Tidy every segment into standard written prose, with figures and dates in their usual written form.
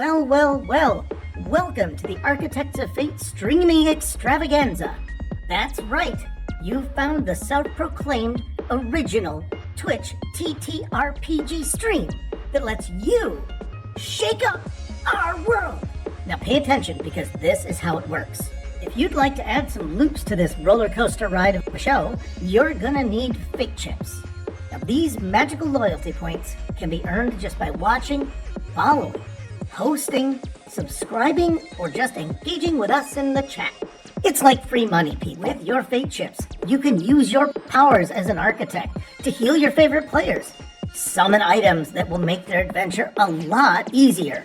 Well, well, well, welcome to the Architects of Fate streaming extravaganza. That's right, you found the self-proclaimed original Twitch TTRPG stream that lets you shake up our world. Now pay attention because this is how it works. If you'd like to add some loops to this roller coaster ride of a show, you're gonna need fate chips. Now these magical loyalty points can be earned just by watching, following, hosting, subscribing, or just engaging with us in the chat. It's like free money, Pete. With your fate chips, you can use your powers as an architect to heal your favorite players, summon items that will make their adventure a lot easier,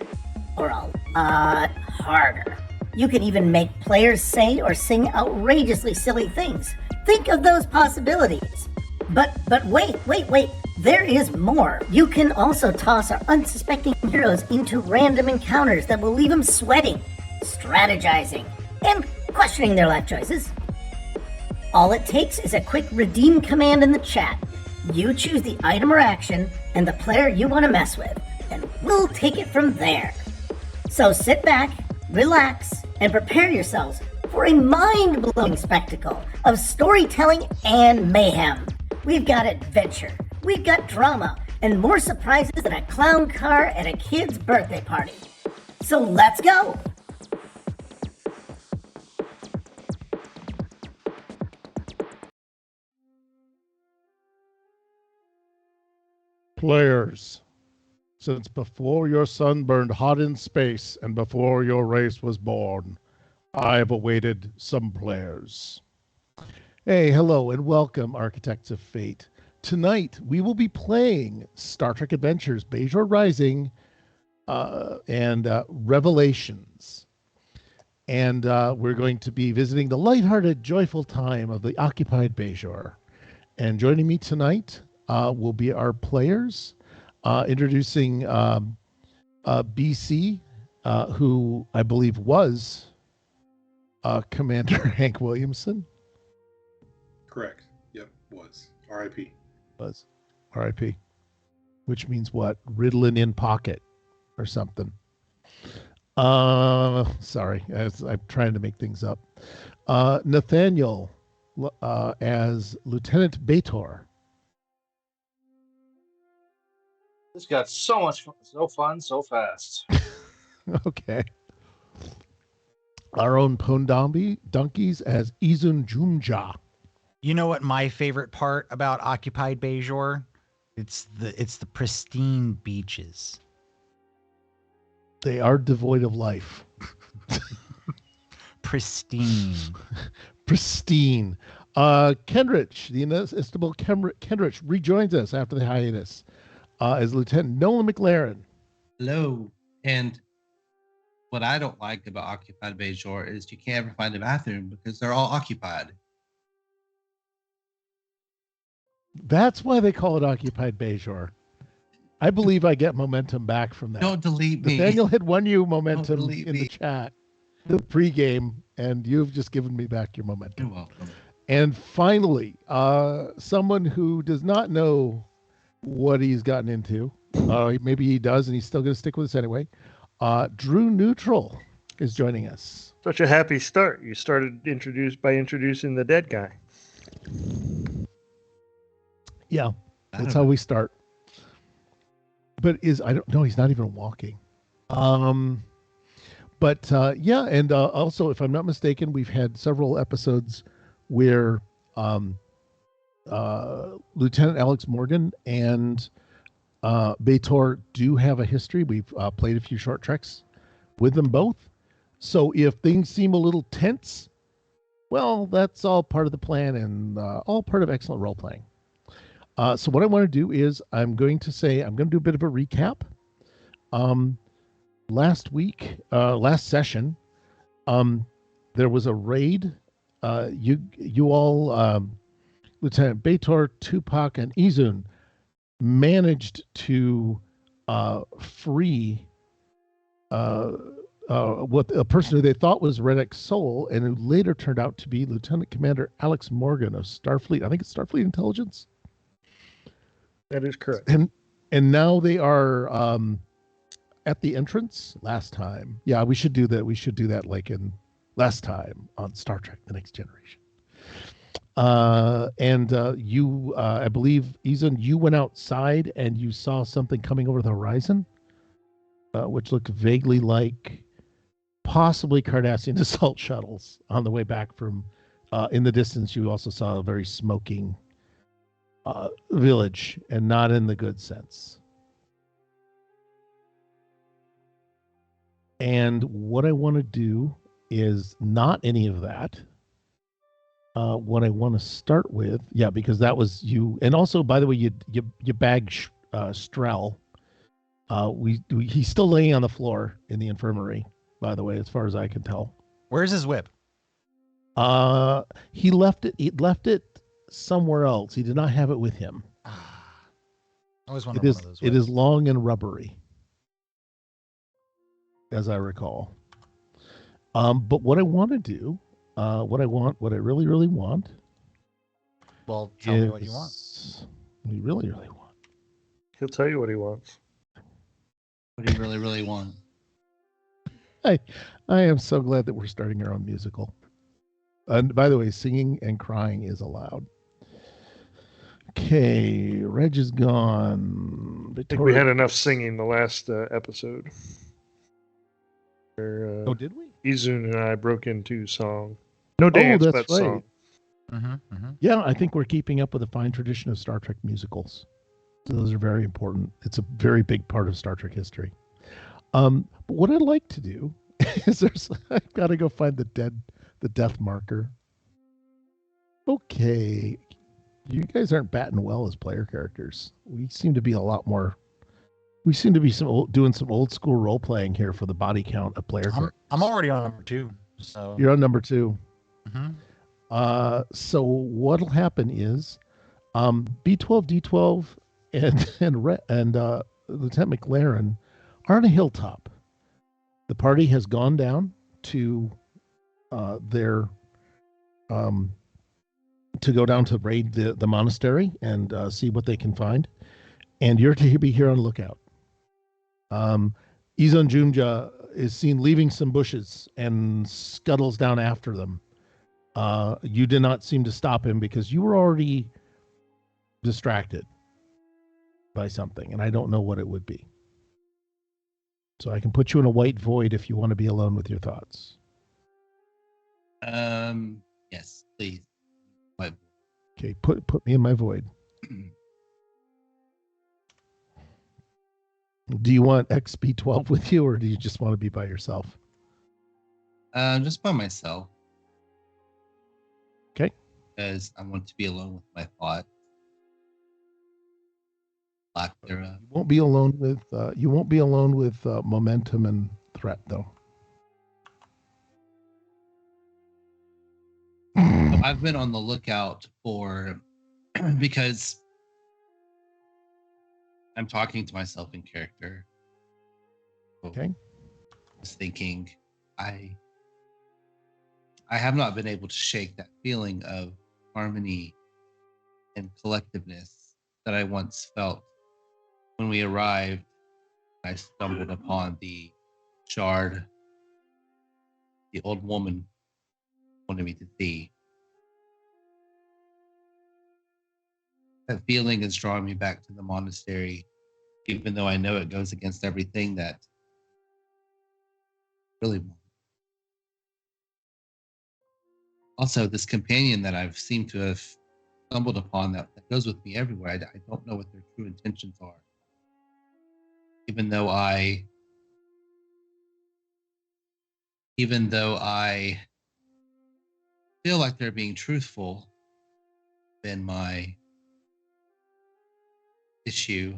or a lot harder. You can even make players say or sing outrageously silly things. Think of those possibilities. But wait, there is more. You can also toss our unsuspecting heroes into random encounters that will leave them sweating, strategizing, and questioning their life choices. All it takes is a quick redeem command in the chat. You choose the item or action and the player you want to mess with, and we'll take it from there. So sit back, relax, and prepare yourselves for a mind-blowing spectacle of storytelling and mayhem. We've got adventure, we've got drama, and more surprises than a clown car at a kid's birthday party. So let's go! Players, since before your sun burned hot in space and before your race was born, I have awaited some players. Hey, hello, and welcome, Architects of Fate. Tonight, we will be playing Star Trek Adventures, Bajor Rising, and Revelations. And we're going to be visiting the lighthearted, joyful time of the occupied Bajor. And joining me tonight will be our players, introducing BC, who I believe was Commander Hank Williamson. Correct. Yep, was. R.I.P. Was. R.I.P. Which means what? Ritalin in pocket or something. Sorry, I'm trying to make things up. Nathaniel as Lieutenant Bajor. This got so much fun, so fun, so fast. Okay. Our own Pondambi Donkeys as Izun Jumja. You know what my favorite part about occupied Bajor? It's the pristine beaches. They are devoid of life. Pristine. Pristine. Kendrich, the inestimable Kendrich, rejoins us after the hiatus as Lieutenant Nolan McLaren. Hello. And what I don't like about occupied Bajor is you can't ever find a bathroom because they're all occupied. That's why they call it occupied Bajor. I believe I get momentum back from that. Don't delete me. Nathaniel had won you momentum in me. the chat, the pregame, and you've just given me back your momentum. You're welcome. And finally, someone who does not know what he's gotten into, maybe he does, and he's still going to stick with us anyway. Drew Neutral is joining us. Such a happy start. You started by introducing the dead guy. Yeah, that's how we start. But I don't know, he's not even walking. But yeah, and also, if I'm not mistaken, we've had several episodes where Lieutenant Alex Morgan and Bajor do have a history. We've played a few short treks with them both. So if things seem a little tense, well, that's all part of the plan and all part of excellent role playing. So what I want to do is I'm going to do a bit of a recap. Last session, there was a raid. You all, Lieutenant Bajor, Tupac, and Izun managed to free what a person who they thought was Reddick's soul, and who later turned out to be Lieutenant Commander Alex Morgan of Starfleet. I think it's Starfleet Intelligence. That is correct. And now they are at the entrance last time. Yeah, we should do that. We should do that like in last time on Star Trek: The Next Generation. And you, I believe, Izan, you went outside and you saw something coming over the horizon, which looked vaguely like possibly Cardassian assault shuttles on the way back from. In the distance, you also saw a very smoking village, and not in the good sense. And what I want to do is not any of that. What I want to start with, yeah, because that was you, and also, by the way, you bagged Strel. He's still laying on the floor in the infirmary, by the way, as far as I can tell. Where's his whip? He left it. He left it somewhere else. He did not have it with him. I always wanted It is. one of those. It is long and rubbery, as I recall. But what I want to do, what I really, really want. Well, tell me what you want. We really, really want. He'll tell you what he wants. What do you really, really want? I am so glad that we're starting our own musical. And by the way, singing and crying is allowed. Okay, Reg is gone. I think we had enough singing the last episode. Where, Oh, did we? Izun and I broke into song. No dance, that's but right. song. Yeah, I think we're keeping up with a fine tradition of Star Trek musicals. So those are very important. It's a very big part of Star Trek history. But what I'd like to do is I've got to go find the death marker. Okay. You guys aren't batting well as player characters. We seem to be a lot more. We seem to be doing some old school role playing here for the body count of player characters. I'm already on number 2. So You're on number 2. Mhm. So what'll happen is, B12, D12, and Lieutenant McLaren are on a hilltop. The party has gone down to their to go down to raid the monastery and see what they can find. And you're to be here on lookout. Izon Junja is seen leaving some bushes and scuttles down after them. You did not seem to stop him because you were already distracted by something, and I don't know what it would be. So I can put you in a white void if you want to be alone with your thoughts. Yes, please. What? Okay, put me in my void. Do you want XP12 with you, or do you just want to be by yourself? Just by myself. Okay. Because I want to be alone with my thoughts. Lack thereof. You won't be alone with momentum and threat, though. So I've been on the lookout for because I'm talking to myself in character. Okay. I was thinking I have not been able to shake that feeling of harmony and collectiveness that I once felt when we arrived. I stumbled upon the shard the old woman wanted me to see. That feeling is drawing me back to the monastery, even though I know it goes against everything that really want. Also, this companion that I've seemed to have stumbled upon that goes with me everywhere, I don't know what their true intentions are. Even though I feel like they're being truthful, then my issue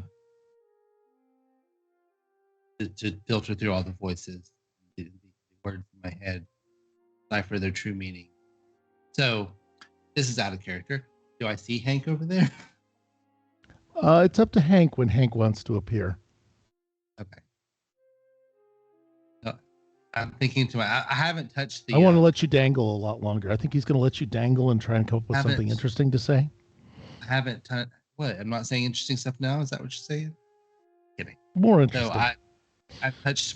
to filter through all the voices, the words in my head, decipher their true meaning. So, this is out of character. Do I see Hank over there? It's up to Hank when Hank wants to appear. Okay. No, I'm thinking to I haven't touched the. I want to let you dangle a lot longer. I think he's going to let you dangle and try and come up with something interesting to say. I haven't touched. What? I'm not saying interesting stuff now. Is that what you're saying? Kidding. More interesting. So I've touched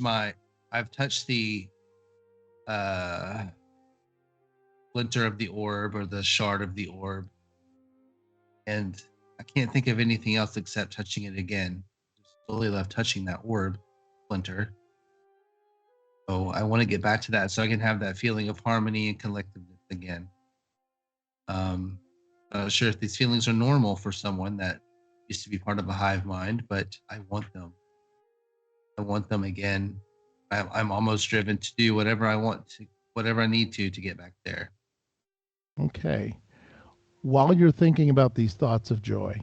the splinter of the orb or the shard of the orb, and I can't think of anything else except touching it again. Just slowly left touching that orb splinter. So I want to get back to that so I can have that feeling of harmony and collectiveness again. Not sure if these feelings are normal for someone that used to be part of a hive mind, but I want them. I want them again. I'm almost driven to do whatever I want to, whatever I need to get back there. Okay. While you're thinking about these thoughts of joy,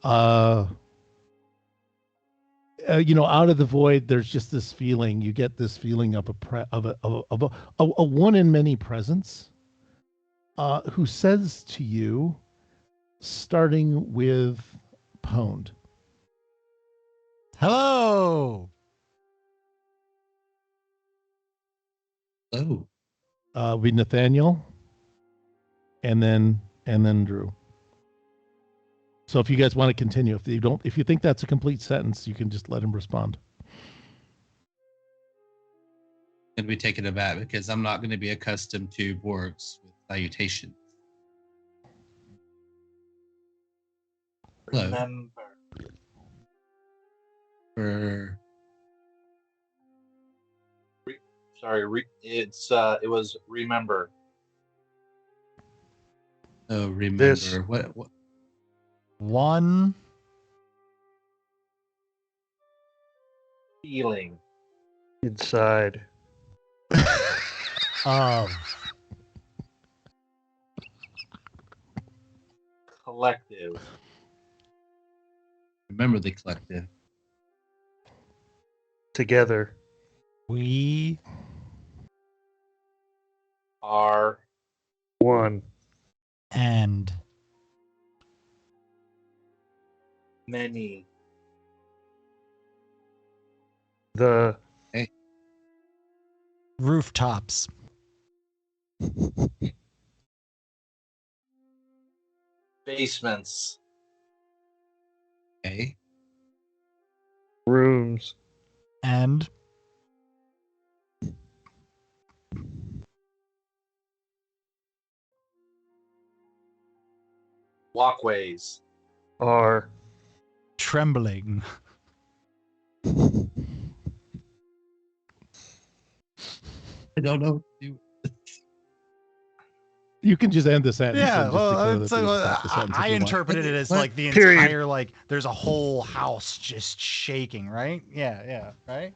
out of the void, there's just this feeling. You get this feeling of a one in many presence, who says to you, starting with Pwned. Hello. Oh, Be Nathaniel, and then Drew. So if you guys want to continue, if you think that's a complete sentence, you can just let him respond. and we take it aback because I'm not going to be accustomed to Borgs with salutations. Hello. Remember. Sorry, it was remember. Oh, remember This- what? One. Feeling. Inside. Of. Collective. Remember the collective. Together. We. Are. One. And. Many. The Rooftops. Basements. Okay. rooms. And. Walkways. Are Trembling. I don't know what to do. You can just end the sentence. Yeah, and just declare well, that so, we stop the sentence I if you want. interpreted it as What? like the Period. entire, like, there's a whole house just shaking, right? Yeah, right?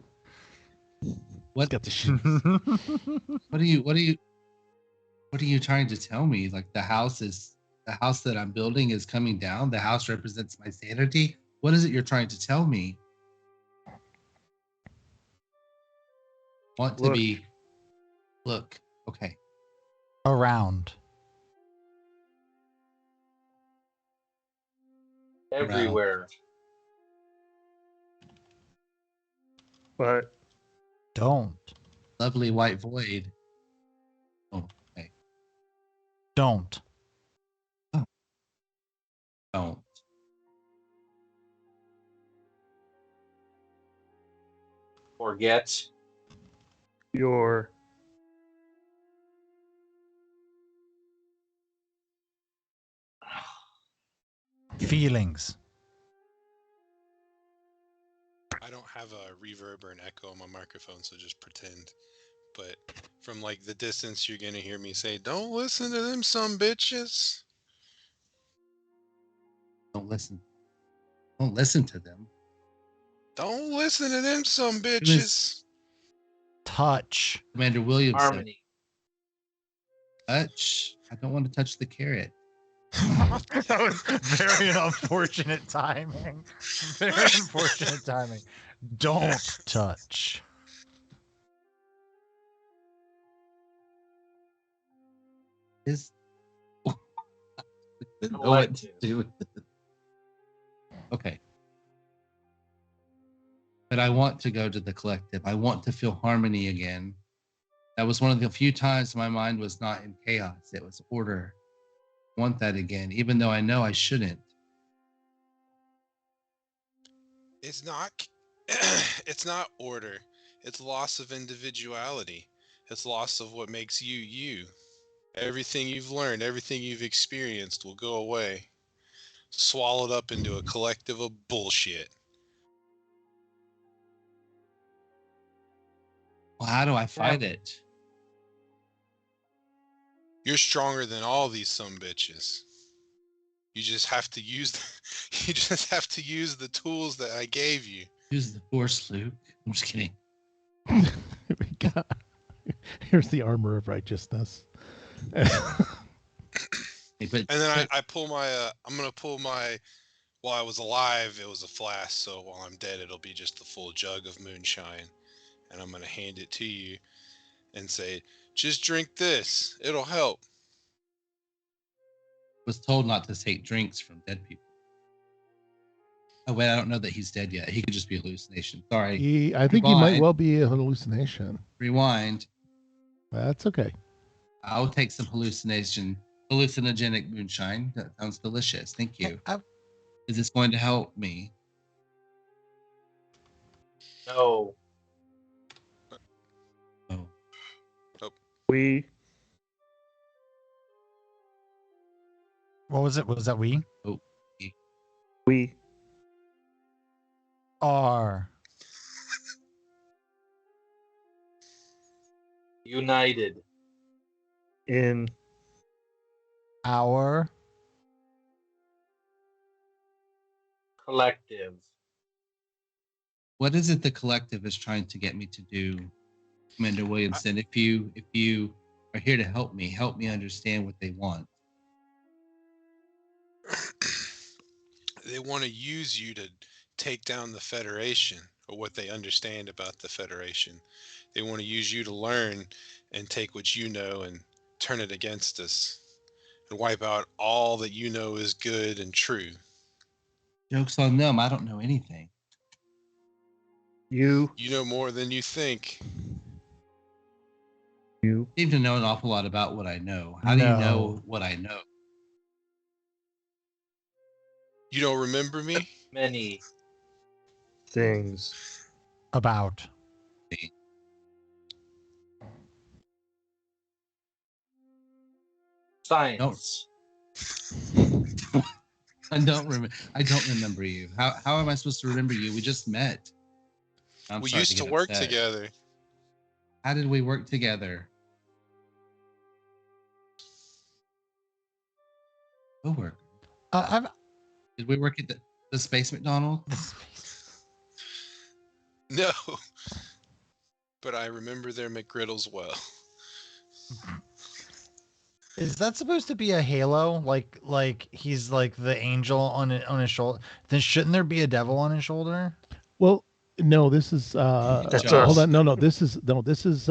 What? Got the shit. What are you trying to tell me? Like the house that I'm building is coming down. The house represents my sanity. What is it you're trying to tell me? Want to Look. be look. Okay. Around. Everywhere. but Don't. Lovely white void. Oh, okay. Don't. Don't. Forget. your Feelings. I don't have a reverb or an echo on my microphone, so just pretend. But from like the distance, you're gonna hear me say, "Don't listen to them, some bitches." Don't listen. Don't listen to them. Don't listen to them, some was- bitches. Touch. Commander Williamson. Harmony. Touch. I don't want to touch the carrot. That was very unfortunate timing. Very unfortunate timing. Don't touch. Is I don't know what to Collective. do with this. Okay. But I want to go to the collective. I want to feel harmony again. That was one of the few times my mind was not in chaos. It was order. I want that again, even though I know I shouldn't. It's not. It's not order. It's loss of individuality. It's loss of what makes you you. Everything you've learned, everything you've experienced will go away, swallowed up into a collective of bullshit. Well, how do I fight it? You're stronger than all these sumbitches. You just have to use you just have to use the tools that I gave you. Use the force, Luke. I'm just kidding. Here's the armor of righteousness. Hey, but, And then I pull my I'm gonna pull my while I was alive it was a flask, so while I'm dead it'll be just the full jug of moonshine. And I'm gonna hand it to you and say, just drink this. It'll help. was told not to take drinks from dead people. Oh wait, I don't know that he's dead yet. He could just be a hallucination. Sorry. I think he might Rewind. well be a hallucination. Rewind. That's okay. I'll take some hallucinogenic moonshine. That sounds delicious. Thank you. Is this going to help me? No. Oh. We What was it? Was that we? Are United. in our Collective. What is it the collective is trying to get me to do, Commander Williamson? If you are here to help me understand what they want. They want to use you to take down the Federation, or what they understand about the Federation. They want to use you to learn and take what you know and turn it against us and wipe out all that you know is good and true. Joke's on them. I don't know anything. you You know more than you think. you I seem to know an awful lot about what I know. How do you know what I know? You don't remember me? Many. things. about Science. I don't remember you. How am I supposed to remember you? We just met. I'm We starting used to get work upset. together. How did we work together? Co-worker. I've Did we work at the Space McDonald's? No. But I remember their McGriddles well. Is that supposed to be a halo? Like he's like the angel on his shoulder. Then shouldn't there be a devil on his shoulder? Well, no, this is That's hold us. on. No, this is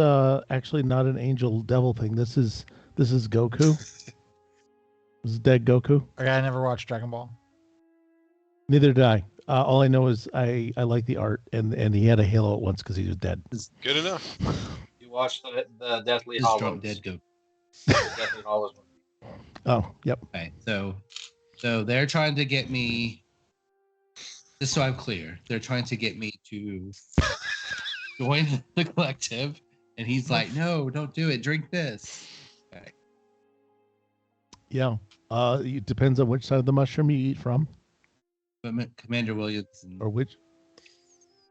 actually not an angel devil thing. This is Goku. This is dead Goku. Okay, I never watched Dragon Ball. Neither did I. All I know is I like the art, and he had a halo at once because he was dead. Good enough. You watched the Deathly Just drop Hollows. dead go. Deathly Hollows movie. Oh, yep. Okay, so they're trying to get me. Just so I'm clear, they're trying to get me to join the collective, and he's like, "No, don't do it. Drink this." Okay. Yeah. It depends on which side of the mushroom you eat from, But Commander Williamson, or which.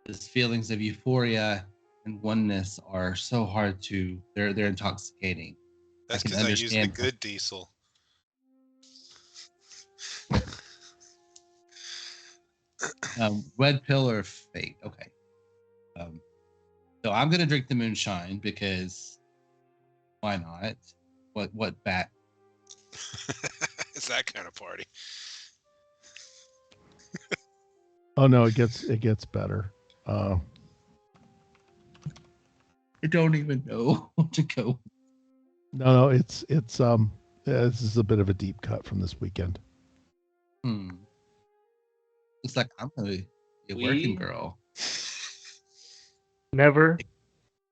his feelings of euphoria and oneness are so hard to. They're intoxicating. That's can because I use the understand. good diesel. Red pill or fate. Okay. So I'm gonna drink the moonshine because why not? What bat? It's that kind of party. Oh no, it gets better. I don't even know what to go. No, it's this is a bit of a deep cut from this weekend. Looks like I'm gonna be a working girl. Never.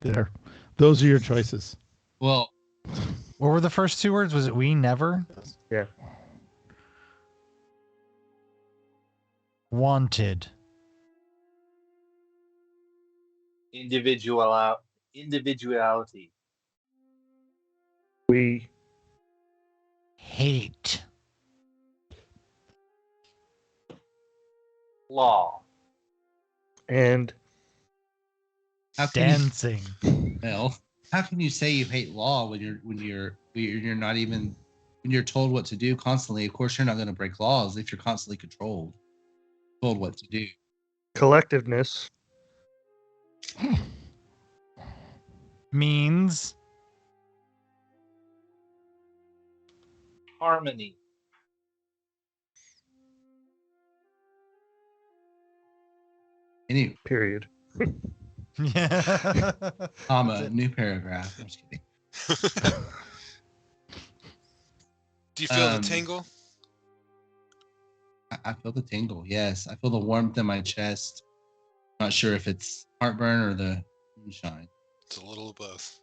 There, those are your choices. Well, What were the first two words? Was it we never? Yeah. Wanted. Individuality. We Hate. Law. and How can you, Dancing. well, how can you say you hate law when you're not even when you're told what to do constantly? Of course, you're not going to break laws if you're constantly told what to do. collectiveness. Means. Harmony. Any Period. Yeah. comma, new paragraph. I'm just kidding. Do you feel the Um, tingle? I feel the tingle. Yes, I feel the warmth in my chest. Not sure if it's heartburn or the moonshine. It's a little of both.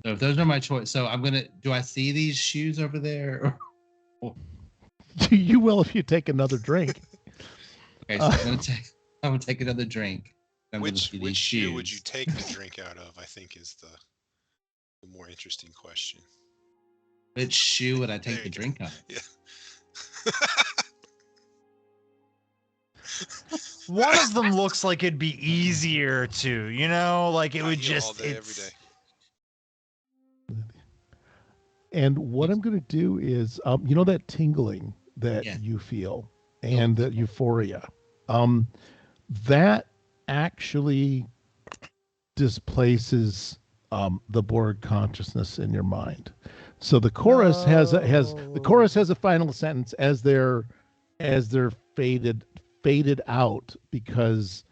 So if those are my choice, so I'm gonna. Do I see these shoes over there? You will if you take another drink. Okay, so I'm gonna take another drink. I'm gonna Which see these shoe would you shoes. take the drink out of? I think is the more interesting question. Which shoe would I There take the you go. drink out? Yeah. One of them looks like it'd be easier to, like it I would heal all just. day, every It's. day. And what I'm going to do is, that tingling that Yeah. you feel and that euphoria, that actually displaces the Borg consciousness in your mind. So the chorus has a final sentence as they're faded out because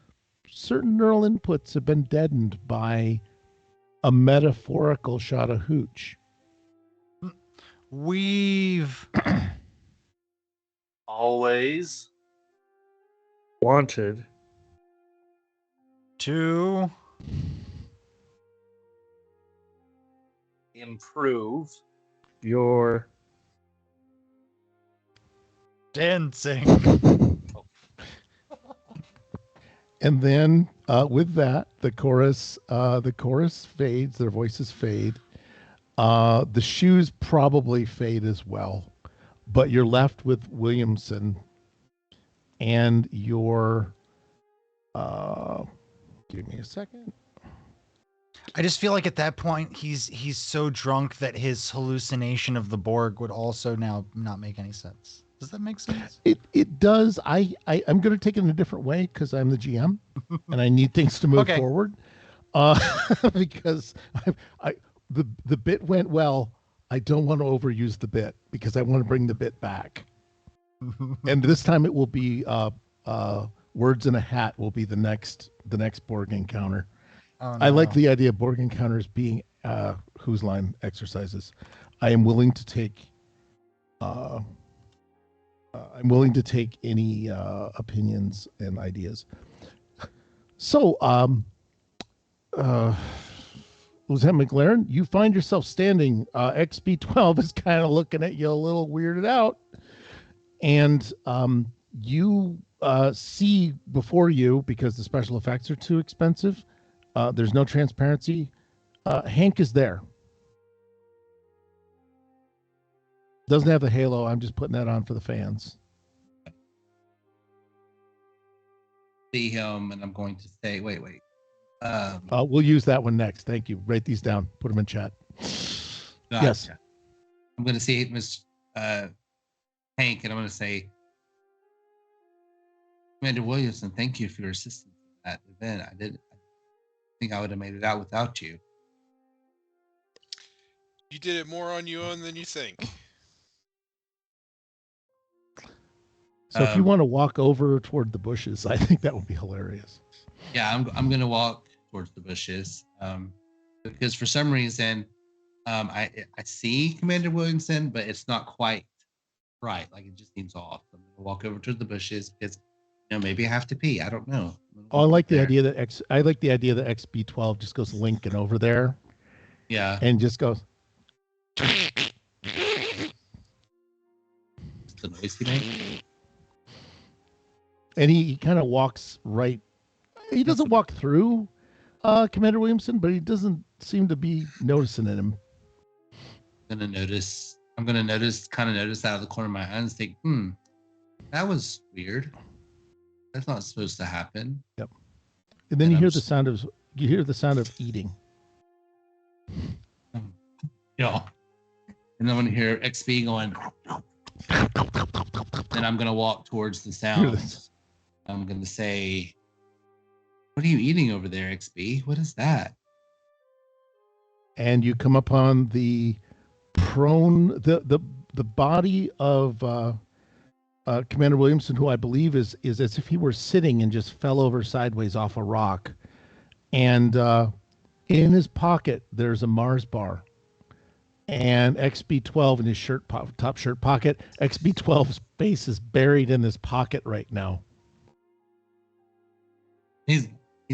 certain neural inputs have been deadened by a metaphorical shot of hooch. We've. Always. Wanted. To. Improve. Your Dancing. And then with that, the chorus fades. Their voices fade. The shoes probably fade as well, but you're left with Williamson and your. Give me a second. I just feel like at that point he's so drunk that his hallucination of the Borg would also now not make any sense. Does that make sense? It does. I'm going to take it in a different way because I'm the GM and I need things to move Okay. forward. Because the bit went well. I don't want to overuse the bit because I want to bring the bit back. And this time it will be words in a hat will be the next Borg encounter. Oh, I like no. the idea of Borg encounters being whose line exercises. I am willing to take. I'm willing to take any opinions and ideas. So, Lieutenant McLaren, you find yourself standing. XB12 is kind of looking at you a little weirded out, and you see before you, because the special effects are too expensive, there's no transparency. Hank is there. Doesn't have the halo. I'm just putting that on for the fans. See him, and I'm going to say, wait. We'll use that one next. Thank you. Write these down. Put them in chat. Gotcha. Yes. I'm going to see Miss Hank, and I'm going to say, Commander Williamson, thank you for your assistance at the event. I think I would have made it out without you. You did it more on your own than you think. So if you want to walk over toward the bushes, I think that would be hilarious. Yeah, I'm going to walk towards the bushes because for some reason I see Commander Williamson, but it's not quite right. Like it just seems off. I'm going to walk over to the bushes because maybe I have to pee. I don't know. Oh, I like the idea that XB12 just goes linking over there. Yeah. And just goes. It's the noise he makes. And he kind of walks right He doesn't walk through Commander Williamson, but he doesn't seem to be noticing him. I'm gonna notice out of the corner of my eye and think, that was weird. That's not supposed to happen. Yep. And then you hear the sound of eating. Yeah. And then I'm gonna hear XP going. Then I'm gonna walk towards the sound. I'm gonna say, "What are you eating over there, XP? What is that?" And you come upon the prone, the body of Commander Williamson, who I believe is as if he were sitting and just fell over sideways off a rock. And in his pocket, there's a Mars bar. And XB12 in his top shirt pocket. XB12's face is buried in his pocket right now. He's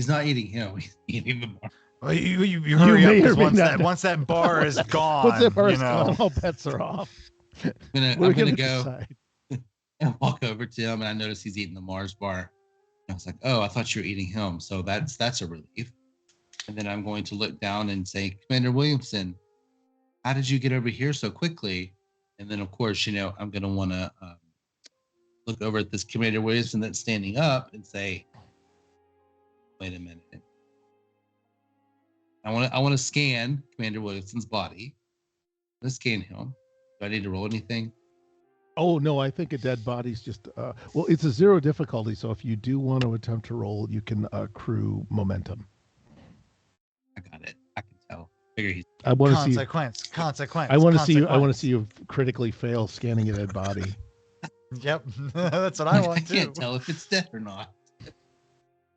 not eating him. He's eating the bar. Well, you hurry up, because once that bar is gone, once that bar is gone, all bets are off. I'm gonna go and walk over to him, and I notice he's eating the Mars bar. And I was like, "Oh, I thought you were eating him." So that's a relief. And then I'm going to look down and say, "Commander Williamson, how did you get over here so quickly?" And then, of course, I'm going to want to look over at this Commander Williamson that's standing up and say, "Wait a minute. I want to scan Commander Williamson's body. Let's scan him. Do I need to roll anything?" Oh, no, I think a dead body's just... well, it's a 0 difficulty, so if you do want to attempt to roll, you can accrue momentum. I got it. I can tell. Figure he's... I want to see consequence. I want to see you critically fail scanning a dead body. Yep, that's what I want. I can't tell if it's dead or not.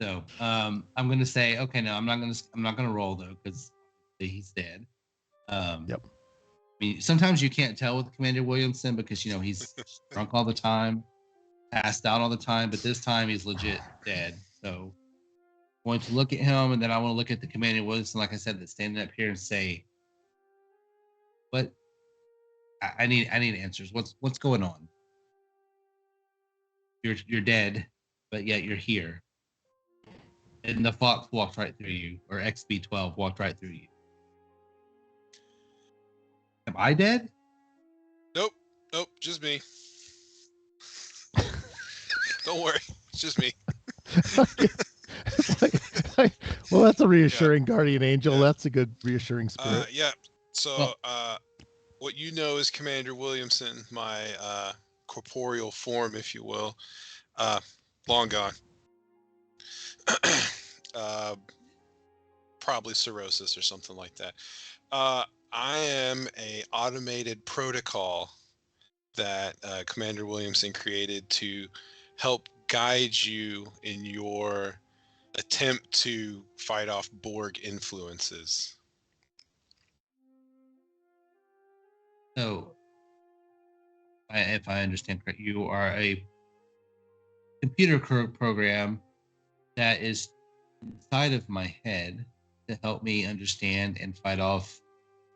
So I'm gonna say, okay, no, I'm not gonna roll though, because he's dead. Yep. I mean, sometimes you can't tell with Commander Williamson because he's drunk all the time, passed out all the time, but this time he's legit dead. So I'm going to look at him, and then I want to look at the Commander Williamson, like I said, that's standing up here, and say, "What? I need answers. What's going on? You're dead, but yet you're here." And the fox walked right through you, or XB12 walked right through you. Am I dead? Nope, just me. Don't worry, it's just me. Well, that's a reassuring guardian angel. Yeah. That's a good reassuring spirit. Yeah. So, what you know is Commander Williamson, my corporeal form, if you will, long gone. Probably cirrhosis or something like that. I am a automated protocol that Commander Williamson created to help guide you in your attempt to fight off Borg influences. So, if I understand correctly, you are a computer program that is inside of my head to help me understand and fight off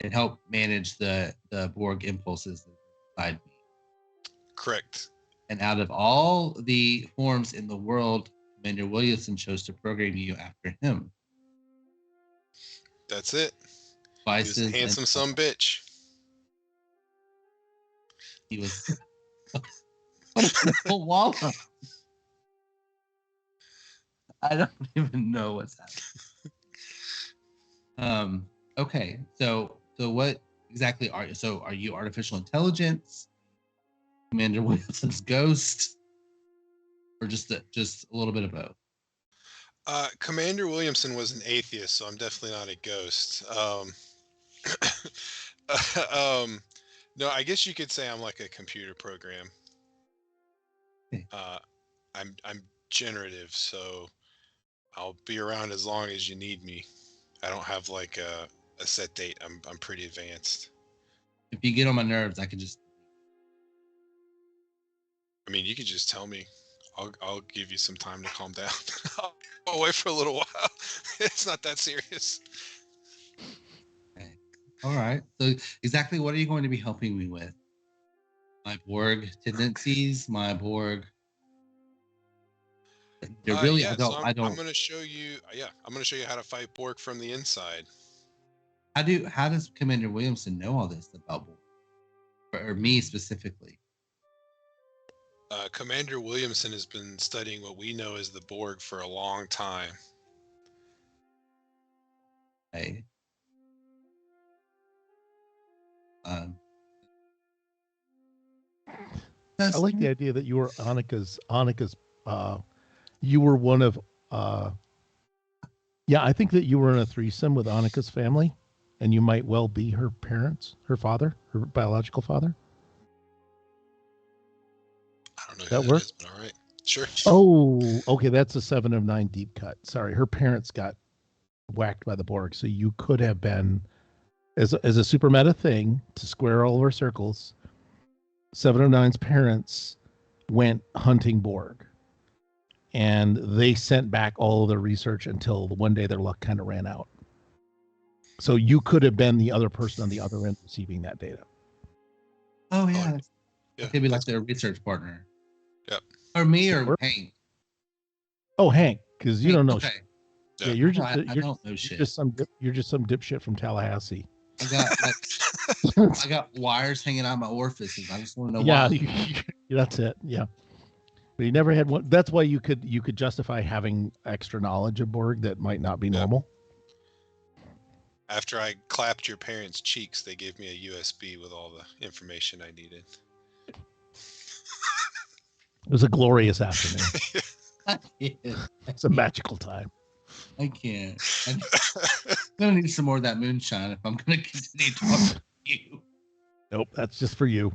and help manage the Borg impulses inside me. Correct. And out of all the forms in the world, Commander Williamson chose to program you after him. That's it. Vices, he was a handsome son bitch. He was. What a simple wallow. I don't even know what's happening. Okay, so what exactly are you? So are you artificial intelligence, Commander Williamson's ghost, or just a little bit of both? Commander Williamson was an atheist, so I'm definitely not a ghost. No, I guess you could say I'm like a computer program. Okay. I'm generative, so I'll be around as long as you need me. I don't have like a set date. I'm pretty advanced. If you get on my nerves, I can just... I mean, you could just tell me. I'll give you some time to calm down. I'll go away for a little while. It's not that serious. Okay. All right. So exactly what are you going to be helping me with? My Borg tendencies, my Borg Really, yeah, so I I'm don't. going to show you. Yeah, I'm going to show you how to fight Borg from the inside. How does Commander Williamson know all this about Borg, or me specifically? Commander Williamson has been studying what we know as the Borg for a long time. Hey. I like the idea that you were Annika's. You were one of. Yeah, I think that you were in a threesome with Annika's family, and you might well be her parents, her father, her biological father. I don't know That who work? that is, but all right. Sure. Oh, okay. That's a 7 of 9 deep cut. Sorry, her parents got whacked by the Borg, so you could have been, as a super meta thing to square all of our circles. 7 of 9's parents went hunting Borg, and they sent back all of their research until one day their luck kind of ran out. So you could have been the other person on the other end receiving that data. Oh yeah, Yeah, it could be like their research partner. Yep. Or me or Hank. Oh, Hank, because you don't know. Okay. Yeah, you're just I don't know shit. You're just some dipshit from Tallahassee. I got I got wires hanging out of my orifices. I just want to know why. Yeah, that's it. Yeah, but you never had one. That's why you could justify having extra knowledge of Borg that might not be normal. After I clapped your parents' cheeks, they gave me a USB with all the information I needed. It was a glorious afternoon. It's a magical time. I can't. I'm gonna need some more of that moonshine if I'm gonna continue talking to you. Nope, that's just for you.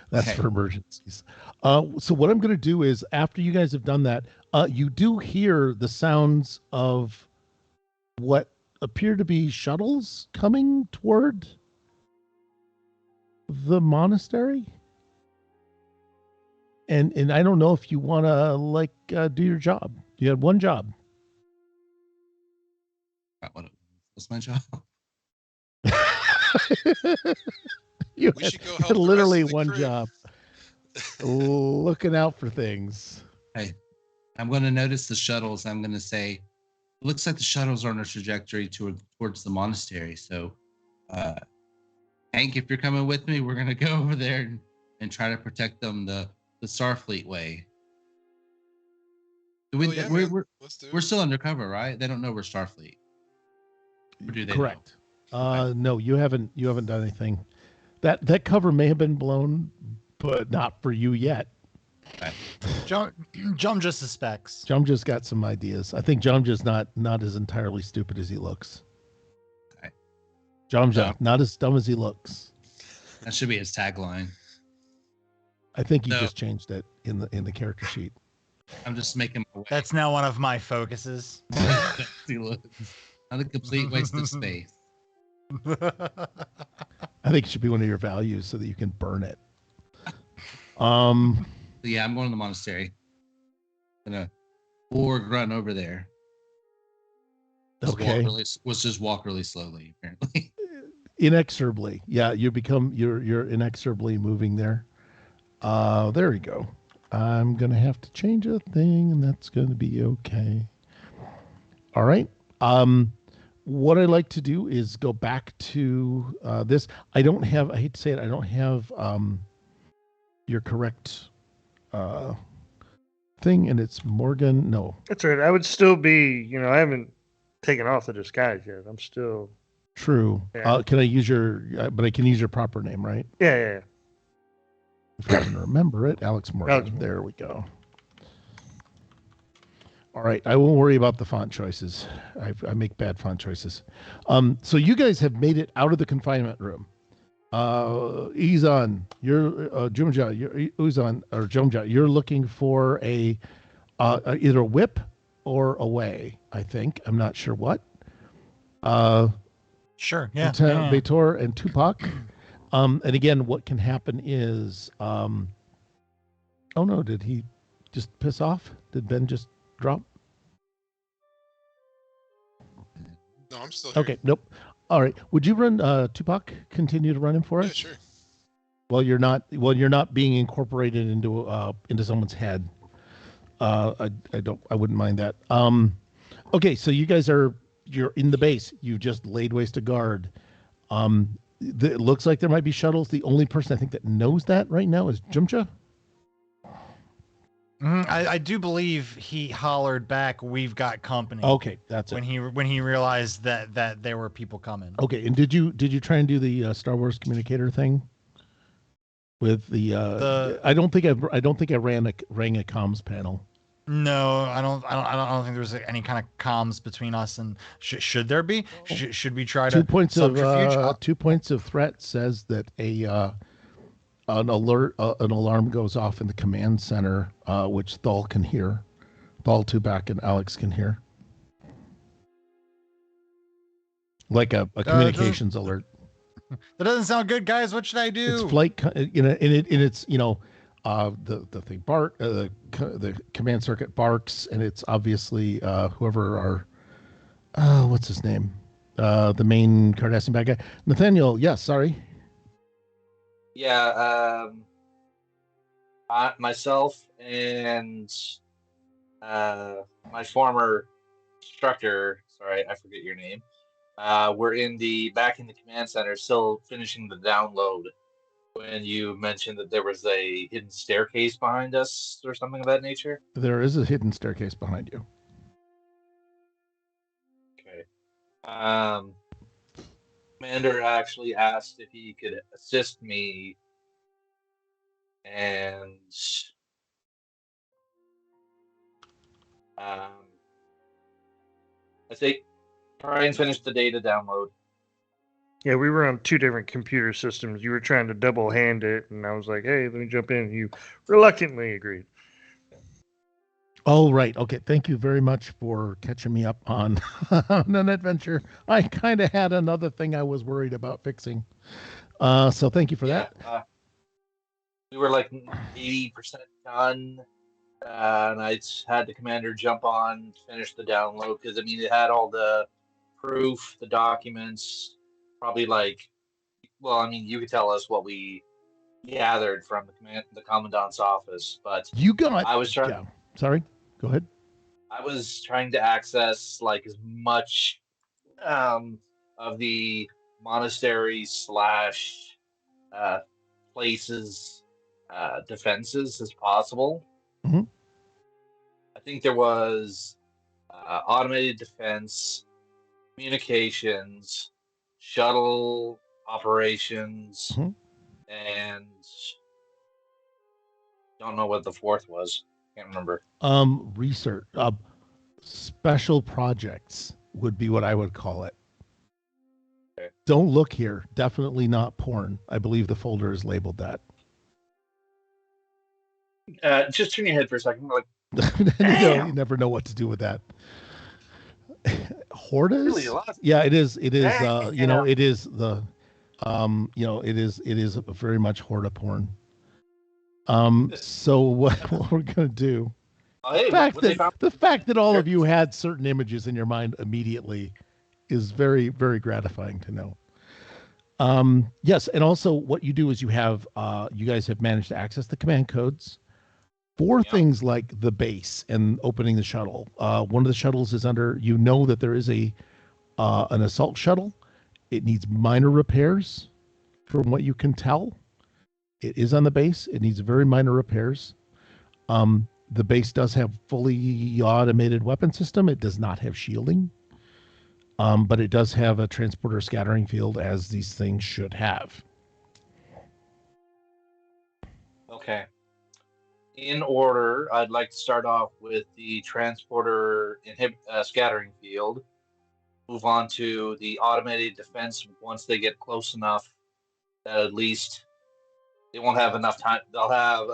That's Okay. for emergencies. So what I'm going to do is, after you guys have done that, you do hear the sounds of what appear to be shuttles coming toward the monastery. And I don't know if you want to do your job. You had one job. What's my job? You We had, should go you help had the literally rest of the one crew. job. Looking out for things. Hey, I'm going to notice the shuttles. I'm going to say, it looks like the shuttles are on a trajectory towards the monastery. So, Hank, if you're coming with me, we're going to go over there and try to protect them the Starfleet way. Let's do it. We're still undercover, right? They don't know we're Starfleet. Or do they? Correct. Okay. No, you haven't done anything. That cover may have been blown, but not for you yet. Okay. Jum just suspects. Jum just got some ideas. I think Jum just not as entirely stupid as he looks. Okay. Jum's No. not as dumb as he looks. That should be his tagline. I think he No. just changed it in the character sheet. I'm just making my way. That's now one of my focuses. He looks. Not a complete waste of space. I think it should be one of your values so that you can burn it. So yeah, I'm going to the monastery. Gonna Borg run over there. Okay. Let's just walk really slowly, apparently. Inexorably. Yeah, you're inexorably moving there. There we go. I'm gonna have to change a thing, and that's gonna be okay. All right. What I like to do is go back to this. I hate to say it, I don't have your correct thing, and it's Morgan. No. That's right. I would still be, I haven't taken off the disguise yet. I'm still. True. Yeah. Can I use but I can use your proper name, right? Yeah. If I can remember it, Alex Morgan. Alex Morgan. There we go. All right, I won't worry about the font choices. I make bad font choices. So you guys have made it out of the confinement room. Izan, you're Jumja, you're Uzan or Jumja. You're looking for either a whip or a way. I think I'm not sure what. Sure. Yeah. Bajor and Tupac. And again, what can happen is, oh no, did he just piss off? Did Ben just drop? No, I'm still here. Okay, nope. All right. Would you run Tupac? Continue to run him for us? Yeah, sure. Well, you're not being incorporated into someone's head. I wouldn't mind that. Okay, so you're in the base. You just laid waste to guard. It looks like there might be shuttles. The only person I think that knows that right now is Jumcha. I do believe he hollered back, "We've got company." Okay, that's when it. when he realized that there were people coming. Okay, and did you try and do the Star Wars communicator thing with the? I don't think I rang a comms panel. No, I don't think there was any kind of comms between us. And should there be? Should we try to 2 points of threat says that an alarm goes off in the command center, which Thal can hear. Thal, Tubak, and Alex can hear. Like a communications alert. That doesn't sound good, guys. What should I do? It's flight, and it's the thing the command circuit barks, and it's obviously whoever what's his name, the main Cardassian bad guy, Nathaniel. Yes, sorry. Yeah, myself and my former instructor, sorry, I forget your name, we're back in the command center, still finishing the download when you mentioned that there was a hidden staircase behind us or something of that nature. There is a hidden staircase behind you. Okay. Commander actually asked if he could assist me, and I think try and finish the data download. Yeah, we were on 2 different computer systems. You were trying to double hand it, and I was like, "Hey, let me jump in." You reluctantly agreed. Oh, right. Okay. Thank you very much for catching me up on an adventure. I kind of had another thing I was worried about fixing. So thank you for that. We were like 80% done, and I had the commander jump on, finish the download, because, I mean, it had all the proof, the documents, probably you could tell us what we gathered from the commandant's office, but I was trying. Yeah. Sorry. Go ahead. I was trying to access as much of the monastery / places defenses as possible. Mm-hmm. I think there was automated defense, communications, shuttle operations, and don't know what the fourth was. Can't remember. Research, special projects would be what I would call it. Okay. Don't look here. Definitely not porn. I believe the folder is labeled that. Just turn your head for a second. You never know what to do with that. Hordas? Really, yeah, it is. It is. It is the. It is very much Horda porn. So what we're gonna do? The fact that all of you had certain images in your mind immediately is very, very gratifying to know. Yes, and also what you do is you guys have managed to access the command codes for things like the base and opening the shuttle. One of the shuttles is under. You know that there is an assault shuttle. It needs minor repairs, from what you can tell. It is on the base. It needs very minor repairs. The base does have fully automated weapon system. It does not have shielding, but it does have a transporter scattering field, as these things should have. Okay. In order, I'd like to start off with the transporter scattering field. Move on to the automated defense once they get close enough that at least they won't have enough time. They'll have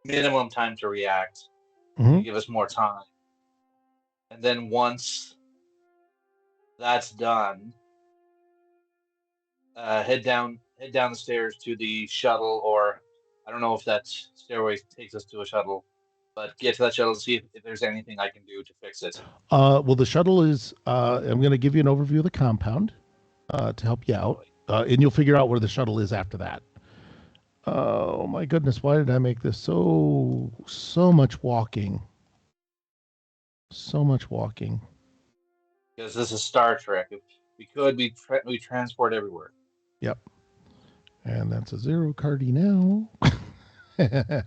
minimum time to react. To give us more time. And then once that's done, head down the stairs to the shuttle, or I don't know if that stairway takes us to a shuttle, but get to that shuttle and see if there's anything I can do to fix it. Well, the shuttle is. I'm going to give you an overview of the compound to help you out, and you'll figure out where the shuttle is after that. Oh my goodness, why did I make this so much walking? So much walking. Because this is Star Trek. If we could, we transport everywhere. Yep. And that's a zero cardie now.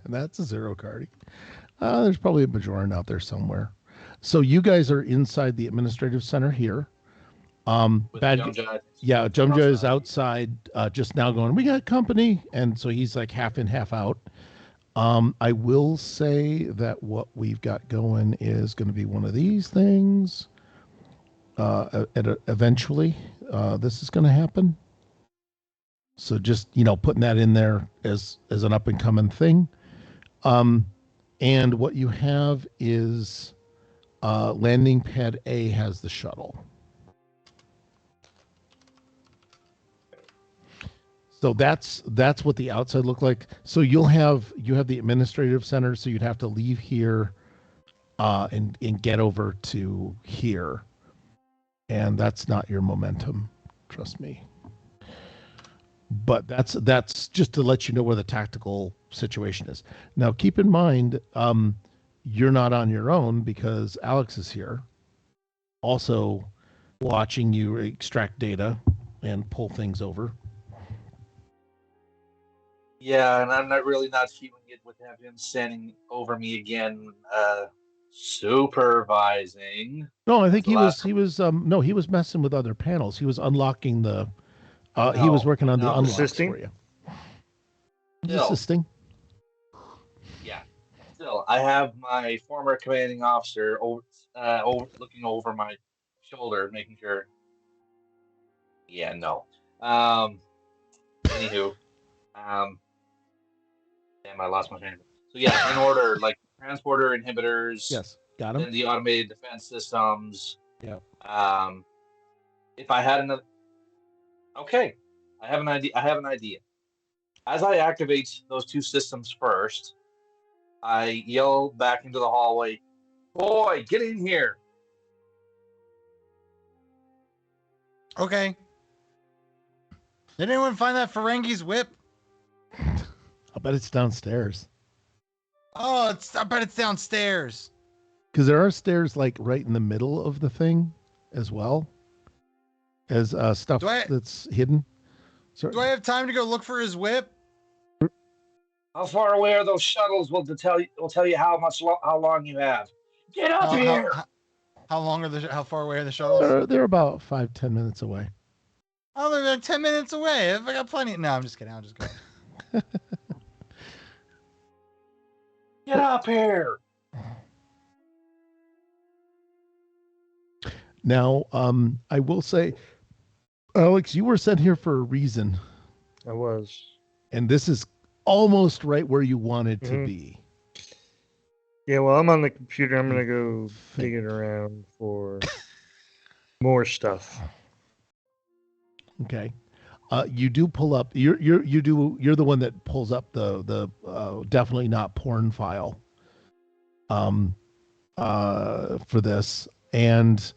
That's a zero cardie. There's probably a Bajoran out there somewhere. So you guys are inside the administrative center here. With Bad, Jumja, yeah, Jumja is outside. outside, just now going, we got company. And so he's like half in, half out. I will say that what we've got going is going to be one of these things. Eventually, this is going to happen. So just, putting that in there as an up and coming thing. And what you have is landing pad A has the shuttle. So that's what the outside look like. So you have the administrative center, so you'd have to leave here and get over to here. And that's not your momentum, trust me. But that's just to let you know where the tactical situation is. Now keep in mind, you're not on your own because Alex is here, also watching you extract data and pull things over. Yeah, and I'm not feeling it with him standing over me again, supervising. No, I think he was messing with other panels. He was unlocking the he was working on the unlocks Assisting? for you. He's Still. assisting. Yeah. Still, I have my former commanding officer looking over my shoulder, making sure. Yeah, no. Anywho, damn, I lost my train. So yeah, in order, like transporter inhibitors. Yes, got him. Then the automated defense systems. Yeah. If I had another. Okay, I have an idea. As I activate those two systems first, I yell back into the hallway, "Boy, get in here!" Okay. Did anyone find that Ferengi's whip? I bet it's downstairs. Oh, I bet it's downstairs. Because there are stairs like right in the middle of the thing as well as stuff that's hidden. Sorry. Do I have time to go look for his whip? How far away are those shuttles? Will tell you how long you have. Get up here! How far away are the shuttles? They're about 5-10 minutes away. Oh, they're like 10 minutes away. I got plenty. No, I'm just kidding. I'll just go. Get up here! Now, I will say, Alex, you were sent here for a reason. I was. And this is almost right where you wanted to be. Yeah, well, I'm on the computer. I'm going to go digging around for more stuff. Okay. You do pull up. You're the one that pulls up the definitely not porn file. For this, and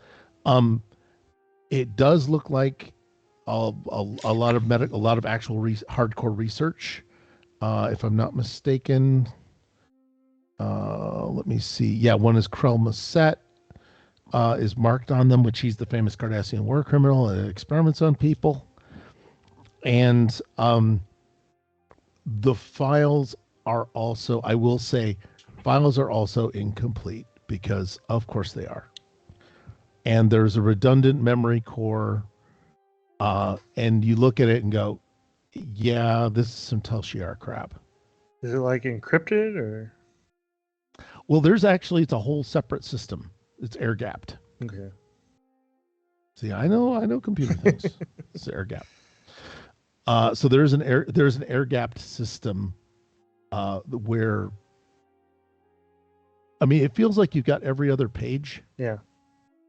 it does look like a lot of actual hardcore research. If I'm not mistaken, let me see. Yeah, one is Krell Masset is marked on them, which he's the famous Cardassian war criminal that experiments on people. And the files are also, I will say, files are also incomplete because, of course, they are. And there's a redundant memory core, and you look at it and go, yeah, this is some Tel Shiar crap. Is it like encrypted or? Well, it's a whole separate system. It's air gapped. Okay. See, I know computer things. It's air gap. So there's an air gapped system where, I mean, it feels like you've got every other page. Yeah.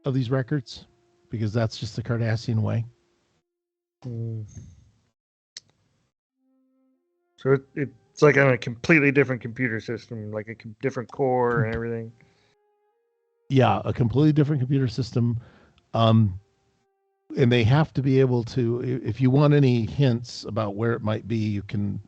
Of these records, because that's just the Cardassian way. So it's like on a completely different computer system, like a different core and everything. Yeah, a completely different computer system. And they have to be able to, if you want any hints about where it might be, you can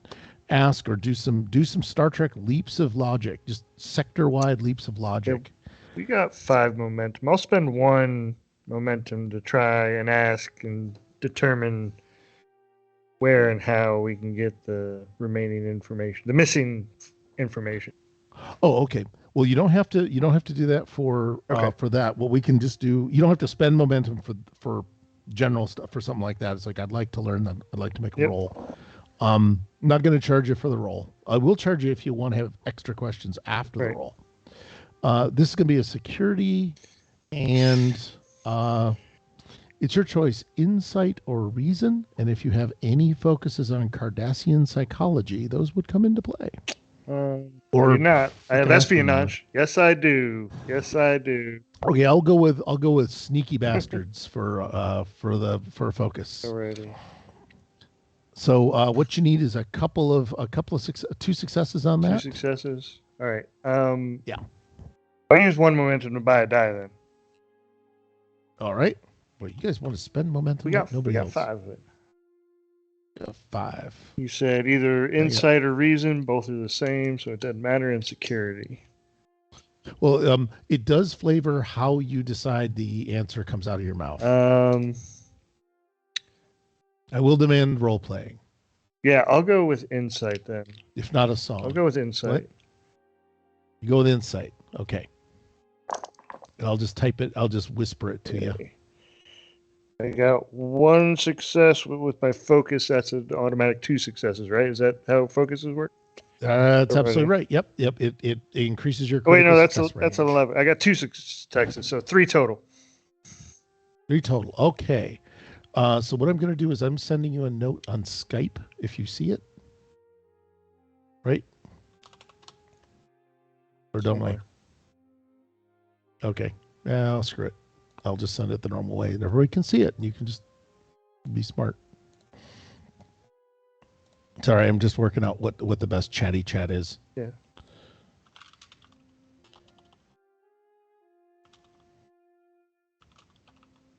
ask or do some Star Trek leaps of logic, just sector-wide leaps of logic. We got 5 momentum. I'll spend 1 momentum to try and ask and determine where and how we can get the remaining information, the missing information. Oh, okay. Well, you don't have to do that for that. What we can just do, you don't have to spend momentum for general stuff for something like that. It's like I'd like to learn that. I'd like to make a roll. I'm not going to charge you for the roll. I will charge you if you want to have extra questions after the roll. This is going to be a security, and it's your choice, insight or reason. And if you have any focuses on Cardassian psychology, those would come into play. Or you're not. I have espionage. Yes, I do. Yes, I do. Okay, I'll go with sneaky bastards for a focus. Alrighty. So what you need is a couple of 2 successes on that. 2 successes. All right. Yeah. I'll use 1 momentum to buy a die then. All right. Well, you guys want to spend momentum? We got 5 of it. 5. You said either insight or reason. Both are the same, so it doesn't matter in security. Well, it does flavor how you decide the answer comes out of your mouth. I will demand role playing. Yeah, I'll go with insight then. If not a song. I'll go with insight. What? You go with insight. Okay. And I'll just type it. I'll just whisper it to you. I got 1 success with my focus. That's an automatic 2 successes, right? Is that how focuses work? That's absolutely right. Yep. It increases your. Oh, wait, no, that's 11. I got 2 successes, so 3 total. 3 total. Okay. So what I'm going to do is I'm sending you a note on Skype if you see it. Right? Or don't I? Okay. I'll screw it. I'll just send it the normal way and everybody can see it and you can just be smart. Sorry, I'm just working out what the best chatty chat is. Yeah.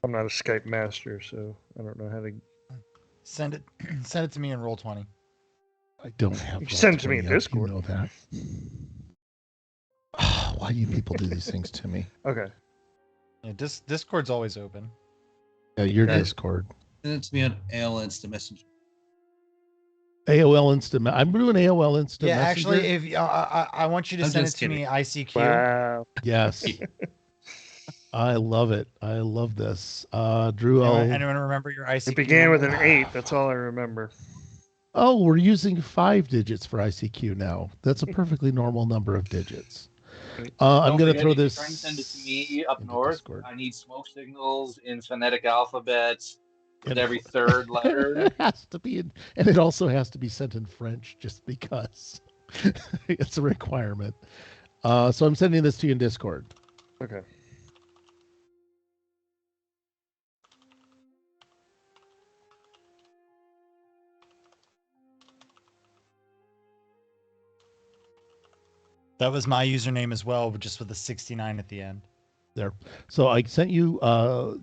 I'm not a Skype master, so I don't know how to send it to me in Roll20. I don't have. You send it to me in Discord. You know that. Why do you people do these things to me? Okay. Yeah, Discord's always open. Yeah, your Discord. Send it to me on AOL Instant Messenger. AOL Instant. I'm doing AOL Instant. Yeah, Messenger. actually, if I want you to send it to me ICQ. Wow. Yes. I love it. I love this. Drew, anyone remember your ICQ? It began with an 8. That's all I remember. Oh, we're using 5 digits for ICQ now. That's a perfectly normal number of digits. I'm going to throw this. Try and send it to me up north. Discord. I need smoke signals in phonetic alphabets with every 3rd letter. It has to be, and it also has to be sent in French, just because it's a requirement. So I'm sending this to you in Discord. Okay. That was my username as well, but just with a 69 at the end. There. So I sent you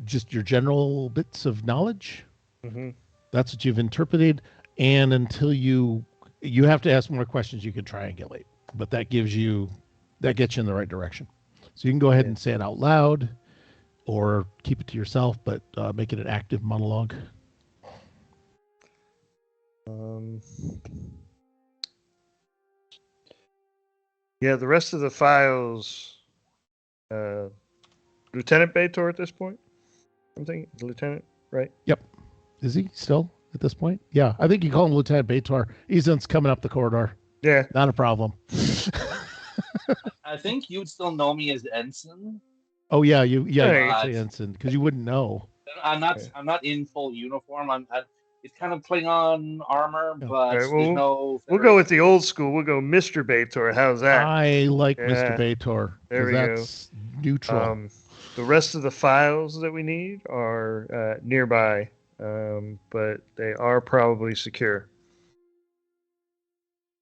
just your general bits of knowledge. Mm-hmm. That's what you've interpreted. And until you have to ask more questions, you can triangulate. But that gets you in the right direction. So you can go ahead and say it out loud or keep it to yourself, but make it an active monologue. Yeah, the rest of the files, Lieutenant Bajor at this point? I'm thinking Lieutenant, right? Yep. Is he still at this point? Yeah, I think you call him Lieutenant Bajor. Ethan's coming up the corridor. Yeah. Not a problem. I think you'd still know me as Ensign. Oh yeah, you say Ensign because you wouldn't know. I'm not in full uniform. It's kind of playing on armor, but there's no. We'll go with the old school. We'll go Mr. Bajor. How's that? I like Mr. Bajor. There we that's go. Neutral. The rest of the files that we need are nearby, but they are probably secure.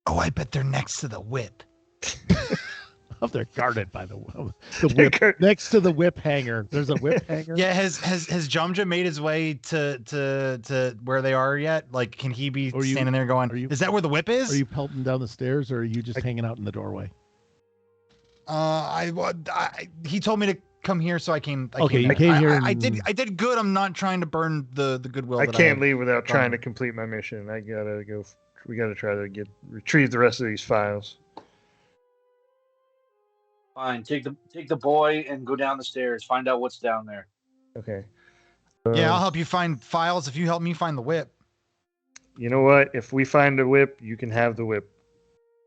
Oh, I bet they're next to the whip. They're guarded by the whip. Next to the whip hanger, there's a whip hanger. Yeah, has Jumja made his way to where they are yet? Like, can he be standing there going, is that where the whip is? Are you pelting down the stairs, or are you just hanging out in the doorway? He told me to come here, so I came. You came here. I did good. I'm not trying to burn the goodwill. I can't leave without trying to complete my mission. I gotta go. We gotta try to retrieve the rest of these files. Fine. Take the boy and go down the stairs. Find out what's down there. Okay. Yeah, I'll help you find files if you help me find the whip. You know what? If we find the whip, you can have the whip.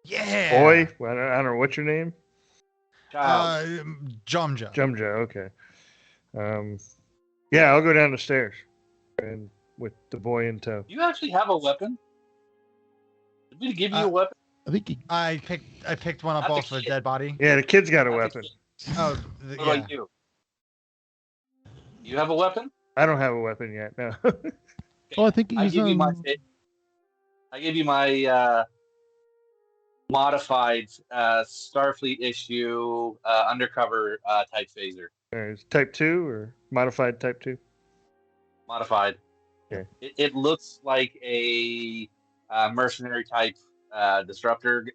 Yeah. Boy, I don't know what's your name. Jumja. Jumja. Okay. Yeah, I'll go down the stairs, and with the boy in tow. You actually have a weapon? Did we give you a weapon? I think I picked one up off a dead body. Yeah, the kid's got a weapon. Oh, what about you? You have a weapon? I don't have a weapon yet. No. Oh, I think he's. I gave you my modified Starfleet issue undercover type phaser. Is type 2 or modified type 2? Modified. Okay. It looks like a mercenary type disruptor,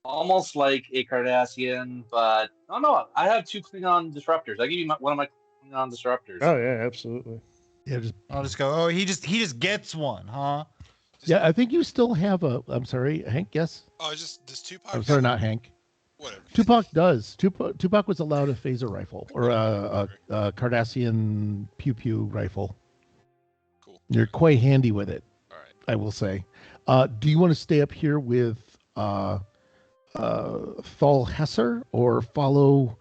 almost like a Cardassian, but no. I have 2 Klingon disruptors. I give you one of my Klingon disruptors. Oh yeah, absolutely. Yeah, I'll just go. Oh, he just gets one, huh? Yeah, I think you still have a. I'm sorry, Hank. Yes. Oh, does Tupac? I'm sorry, not Hank. Whatever. Tupac does. Tupac was allowed a phaser rifle or a Cardassian pew rifle. Cool. You're quite handy with it. All right. I will say. Do you want to stay up here with Thal Hesser or follow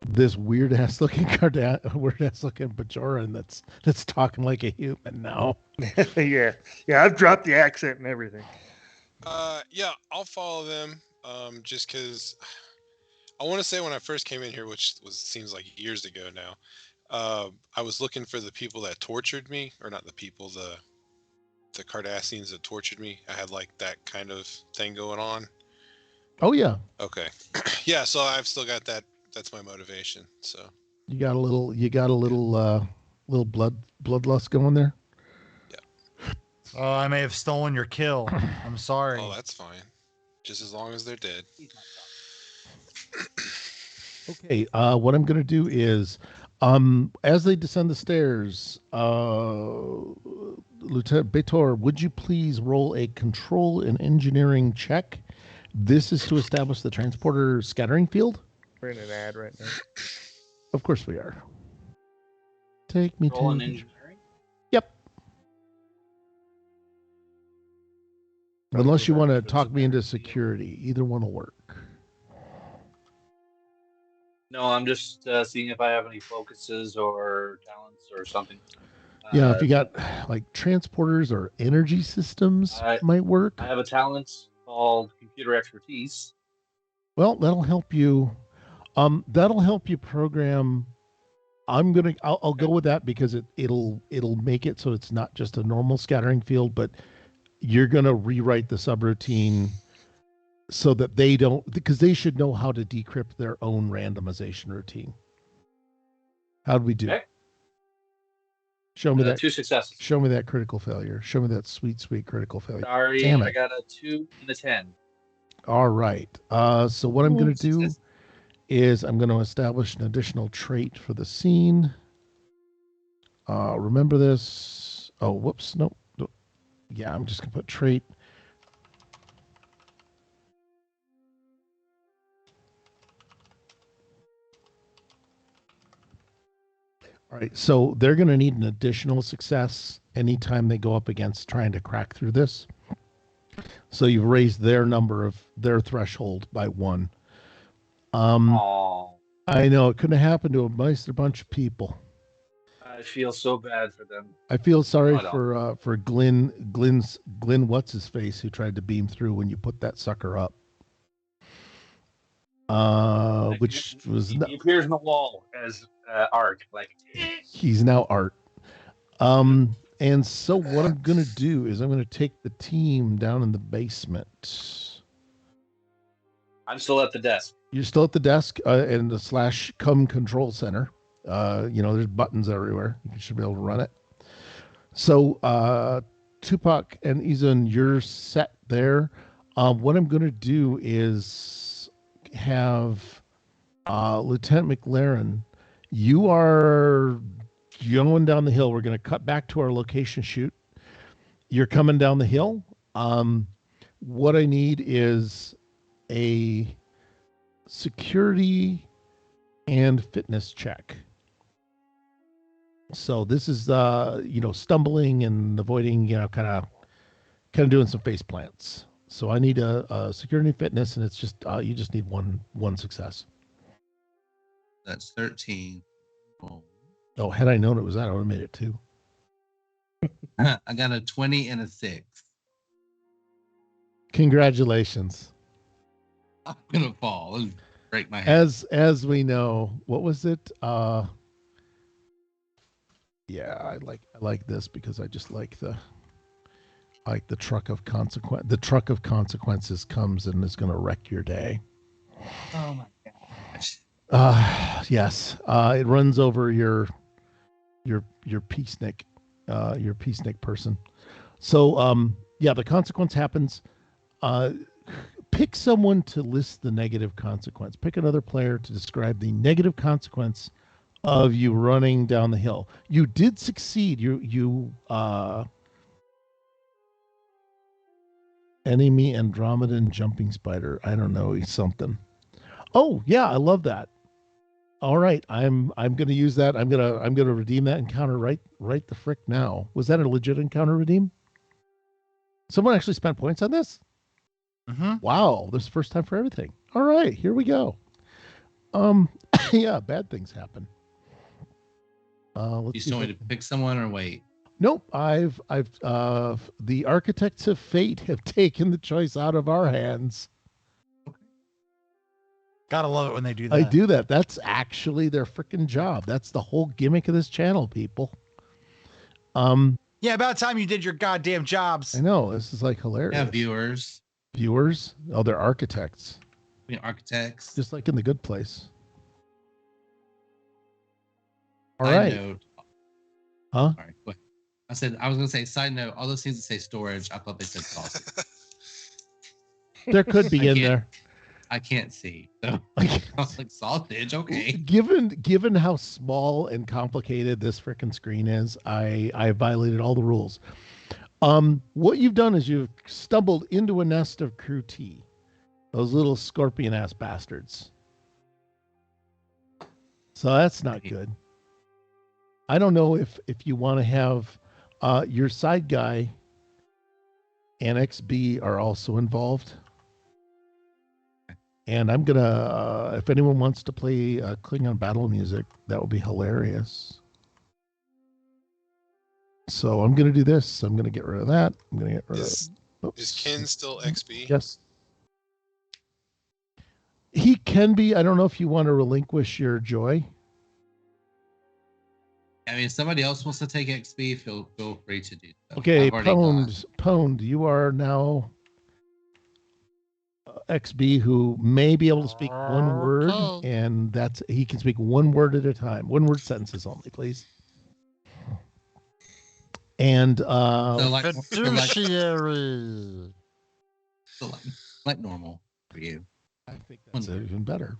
this weird ass looking Bajoran that's talking like a human now? yeah, I've dropped the accent and everything. Yeah, I'll follow them. Just because I want to say when I first came in here, which seems like years ago now, I was looking for the people that tortured me, or not the people, the Cardassians that tortured me. I had like that kind of thing going on. Oh yeah. Okay. Yeah, so I've still got that. That's my motivation. So you got a little bloodlust going there. Yeah. Oh, I may have stolen your kill. I'm sorry. Oh, that's fine. Just as long as they're dead. Okay. What I'm gonna do is, as they descend the stairs, Lieutenant Bajor, would you please roll a control and engineering check? This is to establish the transporter scattering field. We're in an ad right now. Of course we are. Take me Roll to. an engineering? Yep. Unless you want to talk me into security, either one will work. No, I'm just seeing if I have any focuses or talents or something. Yeah, if you got like transporters or energy systems, might work. I have a talent called computer expertise. Well, that'll help you. That'll help you program. I'll go with that because it'll make it so it's not just a normal scattering field, but you're gonna rewrite the subroutine so that they don't, because they should know how to decrypt their own randomization routine. How'd we do? Okay. Show me that 2 successes. Show me that critical failure. Show me that sweet critical failure. Sorry, Damn it. I got a 2 and a 10. All right. So what I'm going to do is I'm going to establish an additional trait for the scene. Remember this. Oh, whoops. Nope. Yeah, I'm just going to put trait. All right. So they're going to need an additional success anytime they go up against trying to crack through this. So you've raised their threshold by 1. Aww. I know it couldn't have happened to a bunch of people. I feel so bad for them. I feel sorry for Glenn what's his face who tried to beam through when you put that sucker up. Which was he appears in the wall as Art, like he's now Art. And so what I'm going to do is I'm going to take the team down in the basement. I'm still at the desk. You're still at the desk in the /com control center. There's buttons everywhere. You should be able to run it. So, Tupac and Izun, you're set there. What I'm going to do is have Lieutenant McLaren, you are going down the hill. We're going to cut back to our location shoot. You're coming down the hill. What I need is a security and fitness check. So this is stumbling and avoiding, kind of doing some face plants. So I need a security and fitness, and it's just you just need one success. That's 13. Oh, had I known it was that, I would have made it 2. I got a 20 and a 6. Congratulations. I'm gonna fall and break my head. As we know, what was it? I like this because I just like the truck of consequence. The truck of consequences comes and is going to wreck your day. Oh my gosh. Yes. It runs over your peacenik, your peacenik person. So the consequence happens. Pick someone to list the negative consequence. Pick another player to describe the negative consequence of you running down the hill. You did succeed. You enemy Andromedan jumping spider. I don't know, he's something. Oh yeah, I love that. All right, I'm going to use that. I'm going to redeem that encounter right the frick now. Was that a legit encounter redeem? Someone actually spent points on this? Mm-hmm. Wow, this is the first time for everything. All right, here we go. Yeah, bad things happen. You still want me to pick someone or wait? Nope, I've the architects of fate have taken the choice out of our hands. Gotta love it when they do that. I do that. That's actually their freaking job. That's the whole gimmick of this channel, people. Yeah, about time you did your goddamn jobs. I know, this is like hilarious. Yeah, viewers. Viewers? Oh, they're architects. I mean, architects. Just like in The Good Place. All Side right. note. Huh? All right. Go ahead. I was going to say, side note, all those things that say storage, I thought they said sausage. There could be in there. I can't see. So I was like, sausage, okay. Given how small and complicated this frickin' screen is, I violated all the rules. What you've done is you've stumbled into a nest of crew T. Those little scorpion-ass bastards. So that's not good. I don't know if you want to have your side guy and XB are also involved. And I'm going to, if anyone wants to play Klingon battle music, that would be hilarious. So I'm going to do this. I'm going to get rid of that. I'm going to get rid of... Is Ken still XB? Yes. He can be. I don't know if you want to relinquish your joy. I mean, if somebody else wants to take XB, feel free to do so. Okay, Pwned, you are now XB, who may be able to speak one word, and he can speak one word at a time. One word sentences only, please. And fiduciary. Like normal for you. I think that's even better.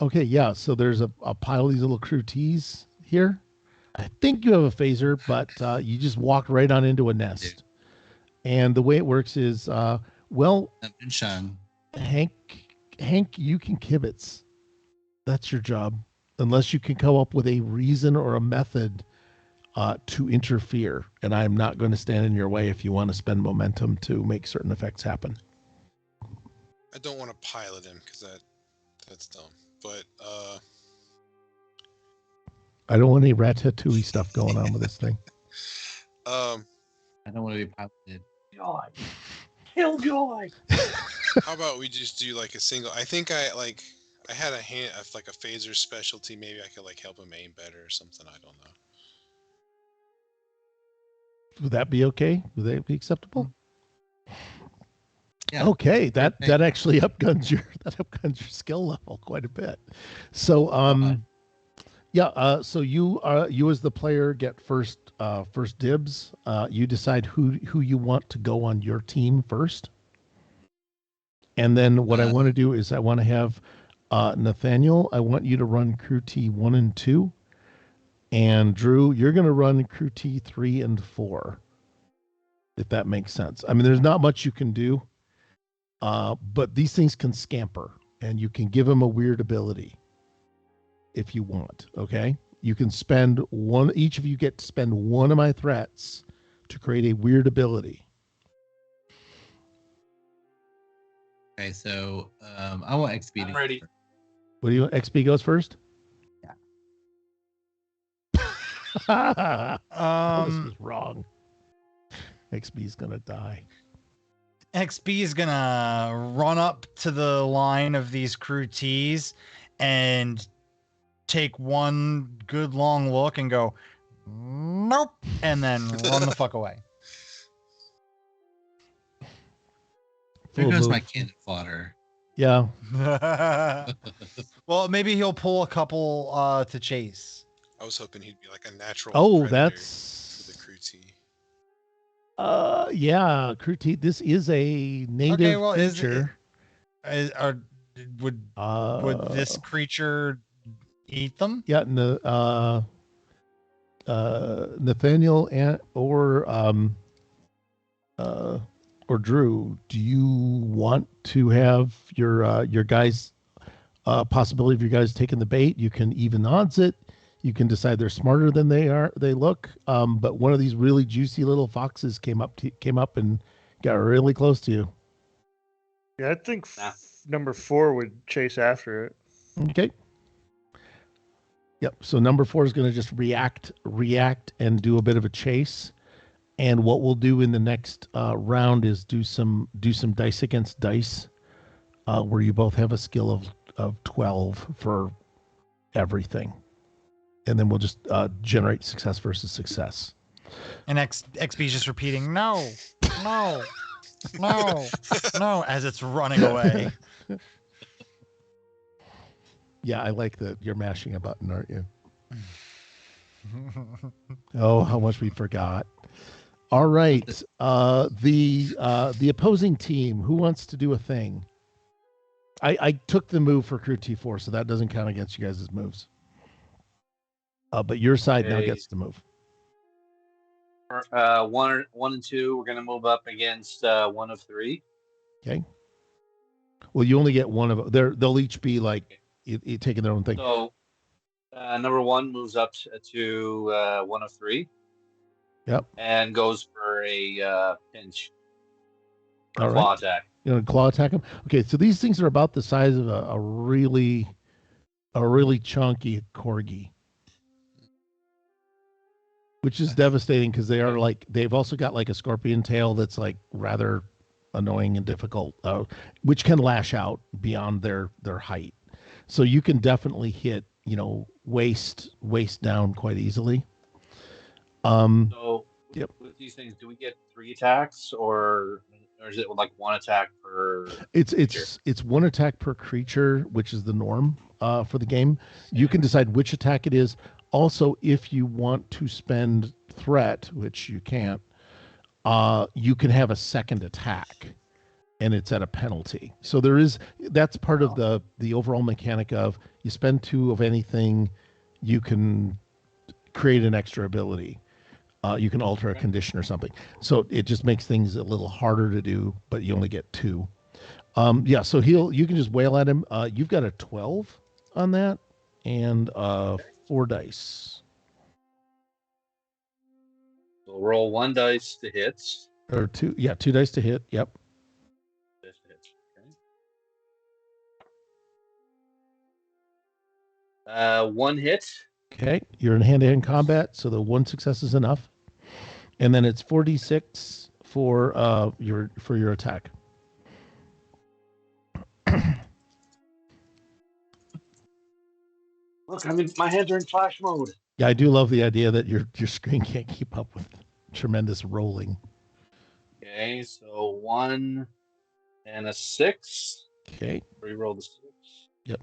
Okay, yeah. So there's a pile of these little crew T's here. I think you have a phaser, but you just walked right on into a nest. And the way it works is, Hank, you can kibitz. That's your job, unless you can come up with a reason or a method to interfere. And I'm not going to stand in your way if you want to spend momentum to make certain effects happen. I don't want to pilot him because that's dumb. But I don't want any Ratatouille stuff going on with this thing. I don't want to be piloted. Joy. Killjoy. How about we just do like a single? I think I had a phaser specialty. Maybe I could help him aim better or something. I don't know. Would that be okay? Would that be acceptable? Yeah. Okay, that's that actually upguns your skill level quite a bit. So so you as the player get first dibs. You decide who you want to go on your team first. And then what I want to do is I want to have Nathaniel, I want you to run crew T 1 and 2. And Drew, you're going to run crew T 3 and 4. If that makes sense. I mean, there's not much you can do. But these things can scamper, and you can give them a weird ability if you want. Okay, you can spend one. Each of you get to spend one of my threats to create a weird ability. Okay, so I want XP. I'm ready. What do you? XP goes first. Yeah. This is wrong. XP is gonna die. XP is gonna run up to the line of these crew T's and take one good long look and go, nope, and then run the fuck away. There Full goes move. my cannon fodder. Yeah. Well, maybe he'll pull a couple to chase. I was hoping he'd be like a natural. Oh, predator that's for the crew T. Yeah, crew T. This is a native creature. Would this creature eat them? Yeah, Nathaniel or Drew, do you want to have your guys possibility of your guys taking the bait? You can even odds it. You can decide they're smarter than they look. But one of these really juicy little foxes came up and got really close to you. Yeah, I think number 4 would chase after it. Okay. Yep. So number 4 is going to just react and do a bit of a chase. And what we'll do in the next round is do some dice against dice, where you both have a skill of 12 for everything, and then we'll just generate success versus success. And XP is just repeating, no, no, no, no, as it's running away. Yeah, I like that you're mashing a button, aren't you? Oh, how much we forgot. All right. The opposing team, who wants to do a thing? I took the move for crew T4, so that doesn't count against you guys' moves. But your side now gets to move. 1 and 2, we're going to move up against 1 of 3. Okay. Well, you only get one of them. They'll each be like taking their own thing. So number 1 moves up to 1 of 3. Yep. And goes for a pinch. All Claw right. attack. You know, claw attack them. Okay, so these things are about the size of a really chunky corgi, which is devastating because they've also got like a scorpion tail that's like rather annoying and difficult, which can lash out beyond their height. So you can definitely hit, waist down quite easily. So Yep. with these things, do we get 3 attacks or is it like 1 attack per? It's 1 attack per creature, which is the norm for the game. You can decide which attack it is. Also, if you want to spend threat, which you can't, you can have a second attack, and it's at a penalty. So that's part of the overall mechanic of you spend 2 of anything, you can create an extra ability. You can alter a condition or something. So it just makes things a little harder to do, but you only get 2. So you can just wail at him. You've got a 12 on that and 4 dice. So roll 1 dice to hit. Or 2 dice to hit. Yep. Dice to hit. Okay. 1 hit. Okay. You're in hand-to-hand combat, so the 1 success is enough. And then it's 4d6 for your attack. Look, my hands are in flash mode. Yeah, I do love the idea that your screen can't keep up with tremendous rolling. Okay, so 1 And a 6. Okay. Reroll the 6. Yep.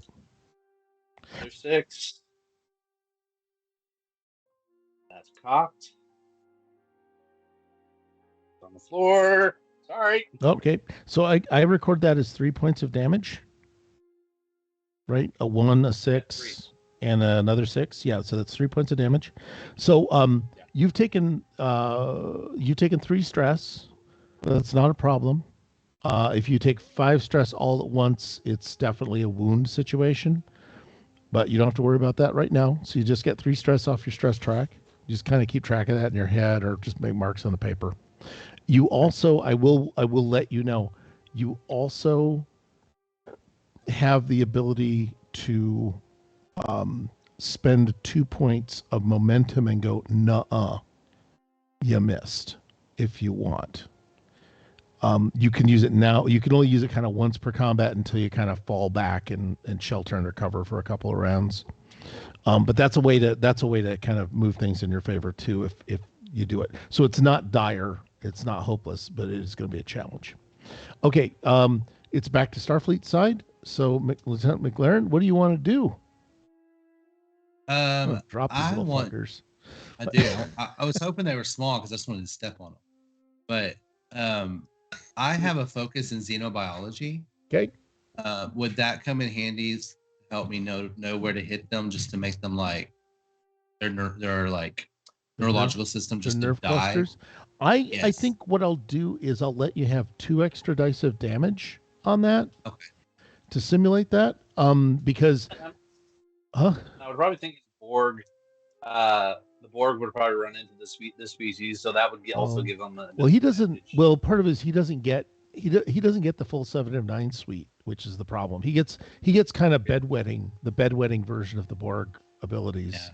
Another 6. That's cocked. It's on the floor. Sorry. Okay. So I record that as 3 points of damage. Right? A 1, a 6, and another 6. Yeah, so that's 3 points of damage. So you've taken 3 stress. That's not a problem. If you take 5 stress all at once, it's definitely a wound situation. But you don't have to worry about that right now. So you just get 3 stress off your stress track. You just kind of keep track of that in your head, or just make marks on the paper. You also, I will let you know, you also have the ability to spend 2 points of momentum and go, nuh-uh, you missed, if you want. You can use it now. You can only use it kind of once per combat until you kind of fall back and shelter and recover for a couple of rounds. But that's a way to kind of move things in your favor too, if you do it. So it's not dire, it's not hopeless, but it is going to be a challenge. Okay, it's back to Starfleet side. So Lieutenant McLaren, what do you want to do? Drop these little fuckers. I do. I was hoping they were small because I just wanted to step on them. But I have a focus in xenobiology. Okay. Would that come in handy? Help me know where to hit them, just to make them like their like neurological system just to nerve die. Clusters. I think what I'll do is I'll let you have 2 extra dice of damage on that. Okay. To simulate that, because, I would probably think Borg. The Borg would probably run into this species, so that would also give them. Well, he doesn't. Well, part of it is he doesn't get the full 7 of 9 suite, which is the problem. He gets kind of the bedwetting version of the Borg abilities.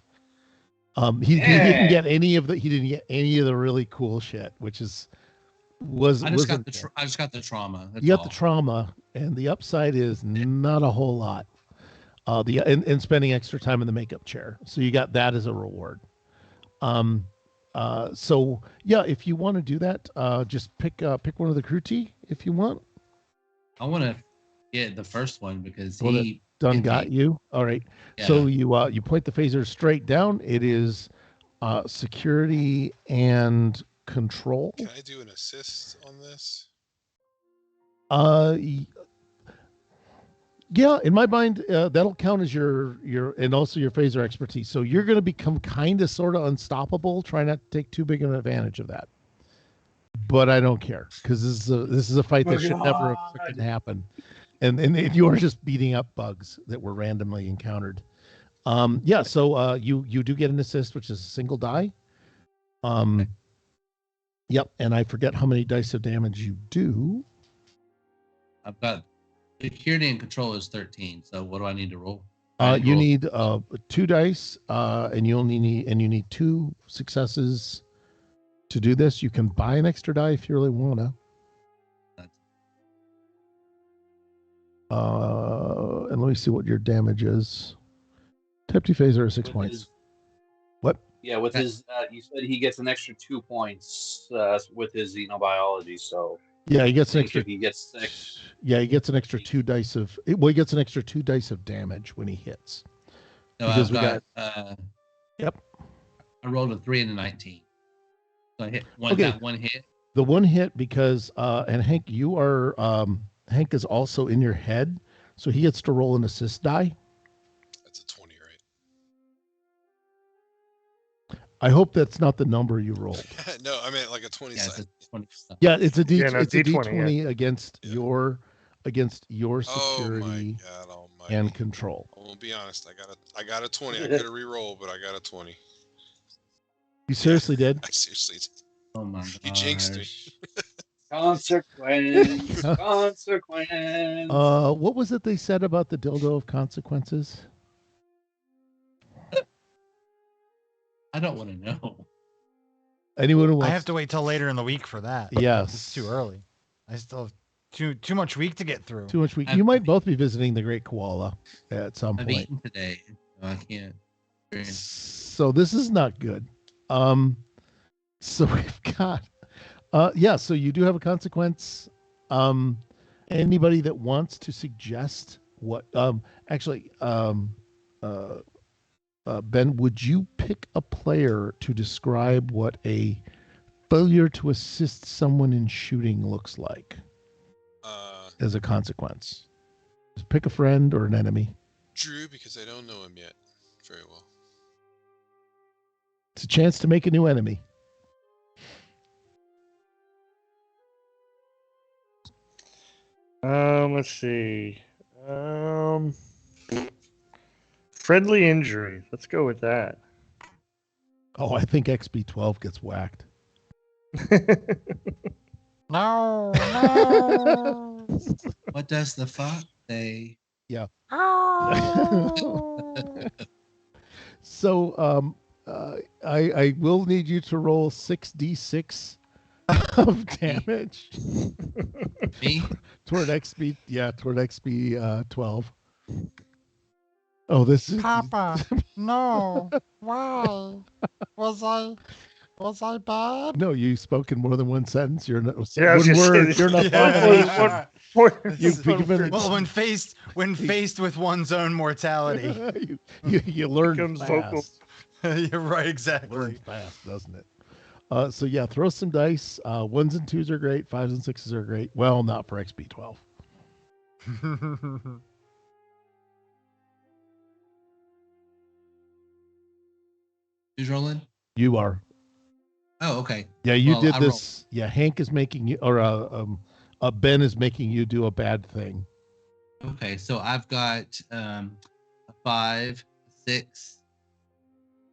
Yeah. He didn't get any of the really cool shit, which is. I just got the trauma. You got the trauma, and the upside is not a whole lot. And spending extra time in the makeup chair, so you got that as a reward. So yeah, if you want to do that, just pick one of the crew T if you want. I want to get the first one because he done got you. All right. Yeah. So you point the phaser straight down. It is security and control. Can I do an assist on this? Yeah, in my mind, that'll count as your and also your phaser expertise. So you're going to become kind of sort of unstoppable. Try not to take too big of an advantage of that. But I don't care, because this is a fight that should never have freaking happen. And you're just beating up bugs that were randomly encountered. Yeah, so you do get an assist, which is a single die. Yep, and I forget how many dice of damage you do. I've got security and control is 13. So what do I need to roll? You need 2 dice, and you need 2 successes to do this. You can buy an extra die if you really wanna. And let me see what your damage is. Tempty phaser is 6 points. What? Yeah, with his, you said he gets an extra 2 points with his xenobiology. So yeah, he gets an extra. He gets 6. Yeah, he gets an extra 2 dice of. Well, he gets an extra 2 dice of damage when he hits. No, because we got. Yep. I rolled a 3 and a 19. So I hit one. Okay. That one hit. The one hit because and Hank, you are Hank is also in your head, so he gets to roll an assist die. That's a 20, right? I hope that's not the number you rolled. No, I meant like a 20 side. Yeah, it's a D20 against your security and control. I won't be honest. I got a 20. I could have re-rolled, but I got a 20. You seriously did? I seriously did. Oh my god. You jinxed me. Consequence. What was it they said about the dildo of consequences? I don't want to know. Anyone who wants... I have to wait till later in the week for that. Yes. It's too early. I still have too much week to get through. Too much week. You might both be visiting the Great Koala at some point. I've eaten today. I can't. So this is not good. So we've got... yeah, so you do have a consequence. Anybody that wants to suggest what? Actually, Ben, would you pick a player to describe what a failure to assist someone in shooting looks like as a consequence? Just pick a friend or an enemy. Drew, because I don't know him yet very well. It's a chance to make a new enemy. Let's see. Friendly injury. Let's go with that. Oh, I think XB12 gets whacked. No, no. What does the fox say? So, I will need you to roll 6d6 of damage Me? toward XB 12. Oh, this is Papa, no. Why? Was I bad? no. You spoke in more than one sentence. You're not Yeah, I was one just word. saying, You're not. Yeah. You've given Well, when faced with one's own mortality, you learn Becomes fast. vocal. you're right, Learns exactly. fast, doesn't it? So yeah, throw some dice. 1s and 2s are great. 5s and 6s are great. Well, not for XB12. Who's rolling? You are. Oh, okay. Yeah, you Well, did I this. Yeah, Hank is making you, or Ben is making you do a bad thing. Okay, so I've got a 5, 6.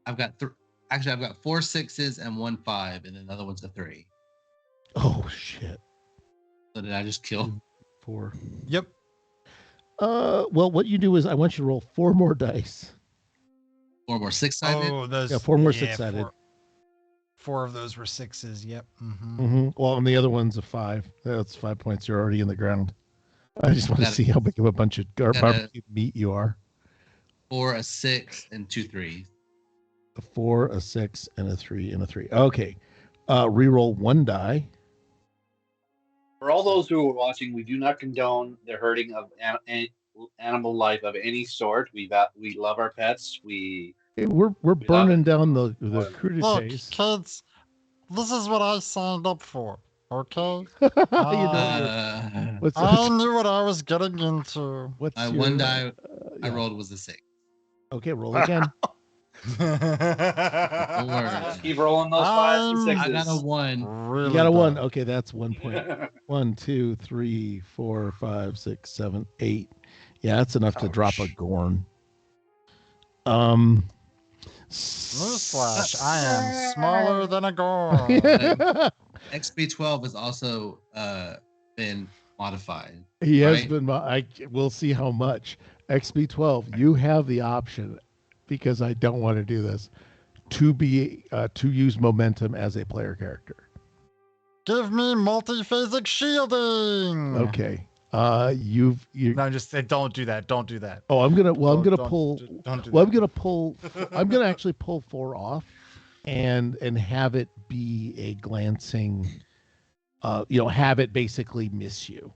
I've got actually I've got 4 6s and 1 5, and then another one's a 3. Oh shit. So did I just kill? 4. Yep. Well, what you do is I want you to roll 4 more dice. 4 more 6-sided? Oh, those. Yeah, 4 more 6-sided. Four of those were 6s. Yep. Well, and the other one's a 5. That's 5 points. You're already in the ground. I just want to see how big of a bunch of barbecue meat you are. 4, a 6, and 2 3s. A 4, a 6, and a 3, and a 3. Okay. Reroll 1 die. For all those who are watching, we do not condone the hurting of animal life of any sort. We love our pets. We're love burning it. down the Look, crudités. kids, this is what I signed up for. Okay. What's I knew what I was getting into. what's My your, 1 die I yeah. rolled was a 6. Okay, roll again. Don't worry. Keep rolling those 5s and 6s. I got a 1. Really You got a 1. bad. Okay, that's 1 point. 1, 2, 3, 4, 5, 6, 7, 8. Yeah, that's enough to drop a Gorn. Newsflash, I am smaller than a gorn. XB12 has also been modified. He has right? been. We'll see how much. XB12, you have the option, because I don't want to do this, to use momentum as a player character. Give me multi-phasic shielding. Okay. No, just say don't do that. Don't do that. Oh, I'm gonna Don't pull. do that. I'm gonna actually pull 4 off, and have it be a glancing. Have it basically miss you.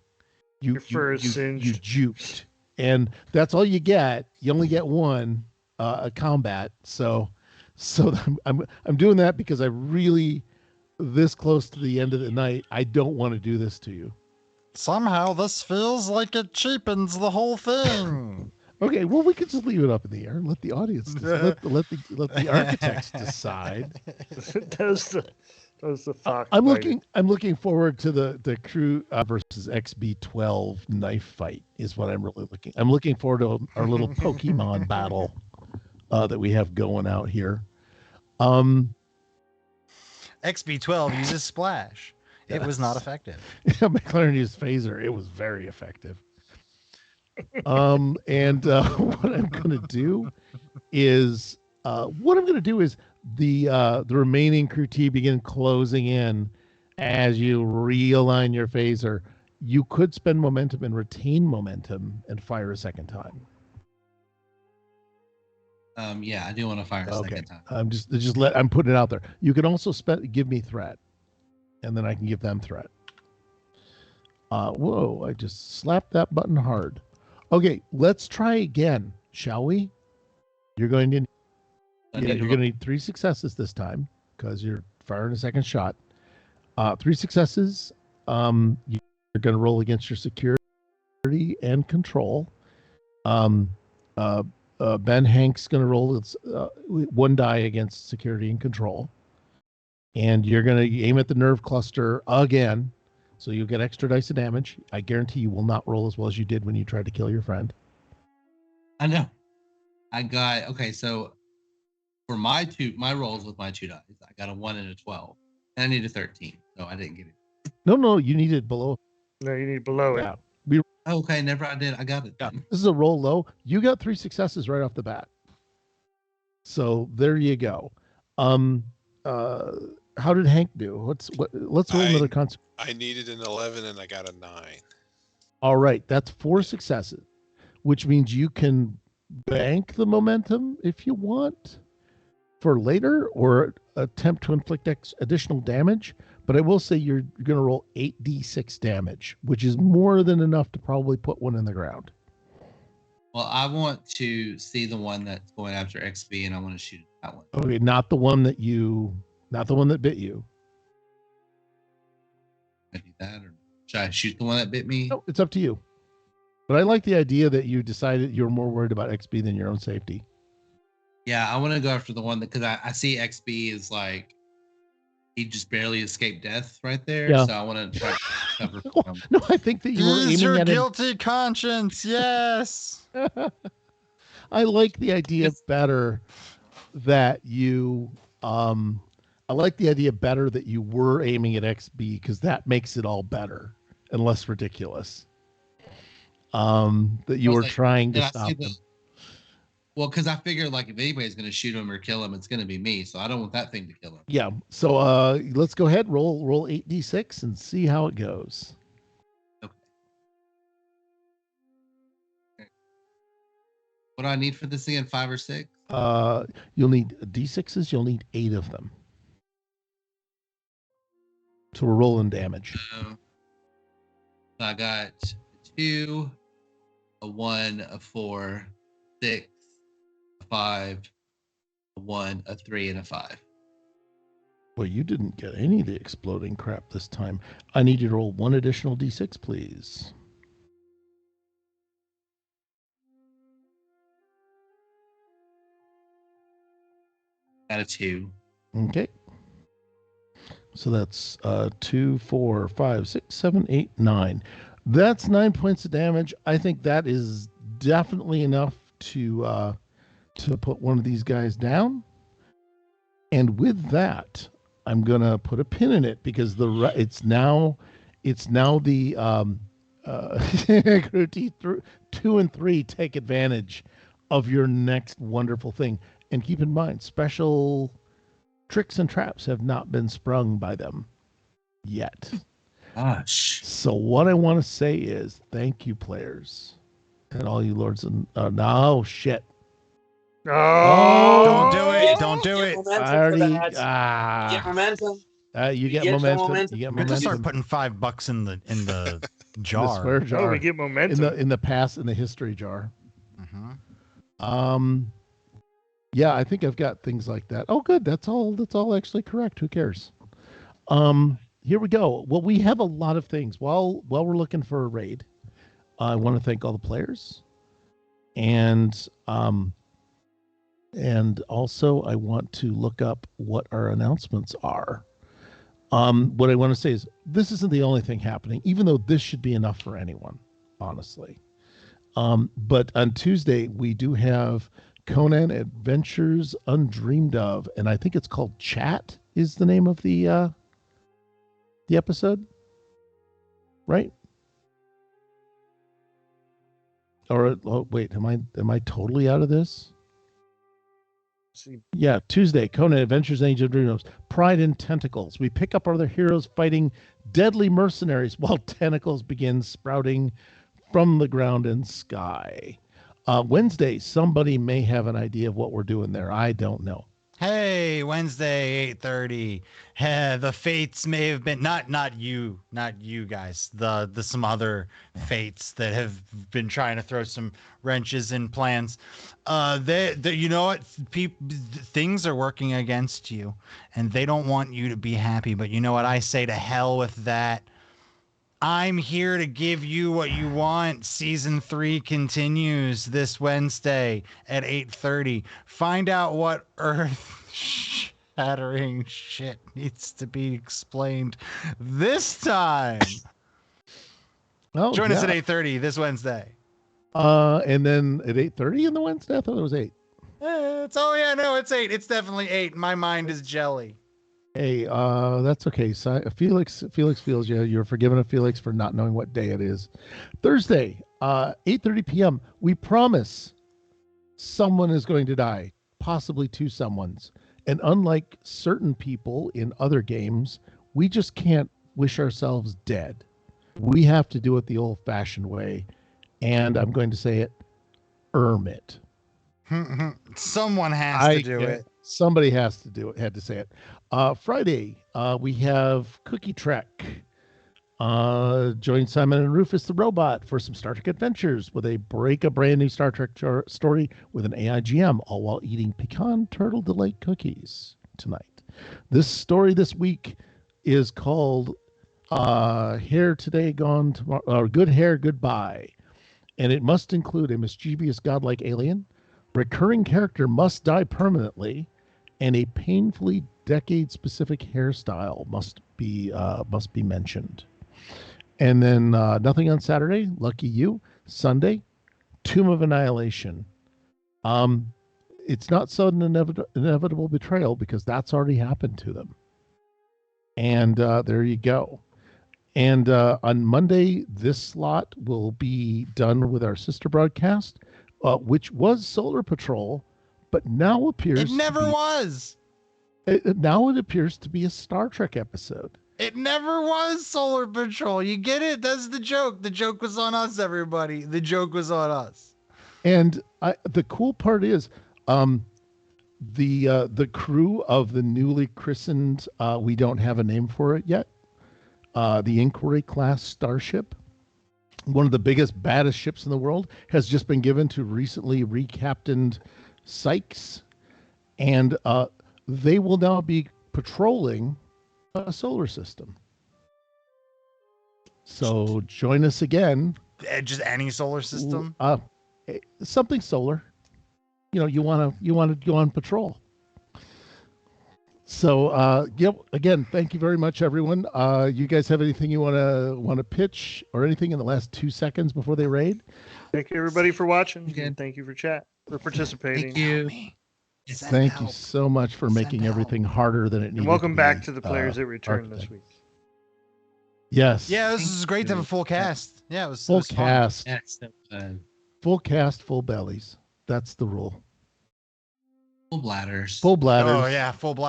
You juked, and that's all you get. You only get 1 a combat. So I'm doing that because I really, this close to the end of the night, I don't want to do this to you. Somehow this feels like it cheapens the whole thing. Okay, well, we could just leave it up in the air and let the audience let the architects decide. Does the fox? I'm looking forward to the crew versus XB12 knife fight is what I'm really looking. I'm looking forward to our little Pokemon battle that we have going out here. XB12 uses splash. It was not effective. Yeah, McLaren used phaser. It was very effective. What I'm gonna do is the remaining crew T begin closing in as you realign your phaser. You could spend momentum and retain momentum and fire a second time. Yeah, I do want to fire a second time. I'm putting it out there. You can also give me threat, and then I can give them threat. Whoa, I just slapped that button hard. Okay, let's try again, shall we? You're going to you're going to need 3 successes this time because you're firing a second shot. 3 successes. You're going to roll against your security and control. Ben Hank's going to roll 1 die against security and control. And you're going to aim at the nerve cluster again. So you'll get extra dice of damage. I guarantee you will not roll as well as you did when you tried to kill your friend. I know. I got, okay, so for my rolls with my 2 dice, I got a 1 and a 12. And I need a 13, so I didn't get it. No, you need it below. No, you need below it. Yeah. Okay, never I did. I got it. Yeah. This is a roll low. You got 3 successes right off the bat. So there you go. How did Hank do? Let's roll another consequence. I needed an 11 and I got a 9. All right, that's 4 successes, which means you can bank the momentum if you want for later or attempt to inflict additional damage. But I will say you're going to roll 8d6 damage, which is more than enough to probably put one in the ground. Well, I want to see the one that's going after XB, and I want to shoot that one. Okay, not the one that bit you. Should I do that, or should I shoot the one that bit me? No, it's up to you. But I like the idea that you decided you're more worried about XB than your own safety. Yeah, I want to go after the one that, because I see XB is like, he just barely escaped death right there. Yeah. So I want to try to cover for him. No, I think that you were aiming your at guilty conscience. Yes. I like the idea better that you I like the idea better that you were aiming at XB because that makes it all better and less ridiculous. That you were trying to stop them. Well, because I figured like if anybody's going to shoot him or kill him, it's going to be me. So I don't want that thing to kill him. Yeah. So let's go ahead, roll 8d6 and see how it goes. Okay. What do I need for this again? 5 or 6? You'll need d6s. You'll need 8 of them. So we're rolling damage. So I got 2, a 1, a 4, 6, a 5, a 1, a 3, and a 5. Well, you didn't get any of the exploding crap this time. I need you to roll 1 additional d6, please. Got a 2. Okay. So that's 2, 4, 5, 6, 7, 8, 9. That's 9 points of damage. I think that is definitely enough to put one of these guys down. And with that, I'm gonna put a pin in it because it's now the crew T2 and 3 take advantage of your next wonderful thing. And keep in mind, special tricks and traps have not been sprung by them yet. Gosh. So what I want to say is thank you, players, and all you lords and no shit. Oh, don't do it! Don't do it! I already Get momentum. You get momentum. You get We momentum. can start putting $5 in the jar. The square jar. Oh, we get momentum in the history jar. Mm-hmm. Yeah, I think I've got things like that. Oh, good. That's all actually correct. Who cares? Here we go. Well, we have a lot of things. While we're looking for a raid, I want to thank all the players, and also I want to look up what our announcements are. What I want to say is this isn't the only thing happening, even though this should be enough for anyone, honestly. But on Tuesday we do have Conan Adventures Undreamed Of, and I think it's called Chat is the name of the episode, right? Or wait, am I totally out of this? Yeah, Tuesday, Conan Adventures Age of Dreams, Pride and Tentacles. We pick up other heroes fighting deadly mercenaries while tentacles begin sprouting from the ground and sky. Wednesday, somebody may have an idea of what we're doing there. I don't know. Hey, Wednesday, 8:30. The fates may have been not you guys. The some other fates that have been trying to throw some wrenches in plans. You know what? Things are working against you, and they don't want you to be happy. But you know what? I say to hell with that. I'm here to give you what you want. Season 3 continues this Wednesday at 8:30. Find out what earth-shattering shit needs to be explained this time. Join us at 8:30 this Wednesday. And then at 8:30 in the Wednesday? I thought it was 8. It's 8. It's definitely 8. My mind is jelly. Hey, that's okay. Felix feels you're forgiven of Felix for not knowing what day it is. Thursday, 8:30 p.m. We promise someone is going to die, possibly 2 someones. And unlike certain people in other games, we just can't wish ourselves dead. We have to do it the old-fashioned way. And I'm going to say it, it. Someone has to do it. Somebody has to do it. Had to say it. Friday, we have Cookie Trek. Join Simon and Rufus the robot for some Star Trek adventures with a brand new Star Trek story with an AIGM, all while eating pecan turtle delight cookies tonight. This story this week is called Hair Today Gone Tomorrow, or Good Hair Goodbye. And it must include a mischievous godlike alien, recurring character must die permanently, and a painfully decade-specific hairstyle must be mentioned. And then nothing on Saturday, lucky you. Sunday, Tomb of Annihilation. It's not sudden inevitable betrayal because that's already happened to them. And there you go. And on Monday, this slot will be done with our sister broadcast, which was Solar Patrol, but now appears It never was. Now it appears to be a Star Trek episode. It never was Solar Patrol. You get it? That's the joke. The joke was on us, everybody. The joke was on us. And the cool part is the crew of the newly christened, we don't have a name for it yet, the Inquiry class starship, one of the biggest, baddest ships in the world, has just been given to recently recaptained Sykes. And they will now be patrolling a solar system. So join us again. Just any solar system? Something solar. You know, you want to go on patrol. So again, thank you very much, everyone. You guys have anything you want to pitch or anything in the last 2 seconds before they raid? Thank you, everybody, for watching. Again. And thank you for participating. Thank you. Thank you so much for making everything harder than it needed. And welcome to back be, to the players that returned this week. Yes. Yeah, this is great to have a full cast. Yeah, it was Full it was cast. That's so fun. Full cast, full bellies. That's the rule. Full bladders. Full bladders. Oh yeah, full black.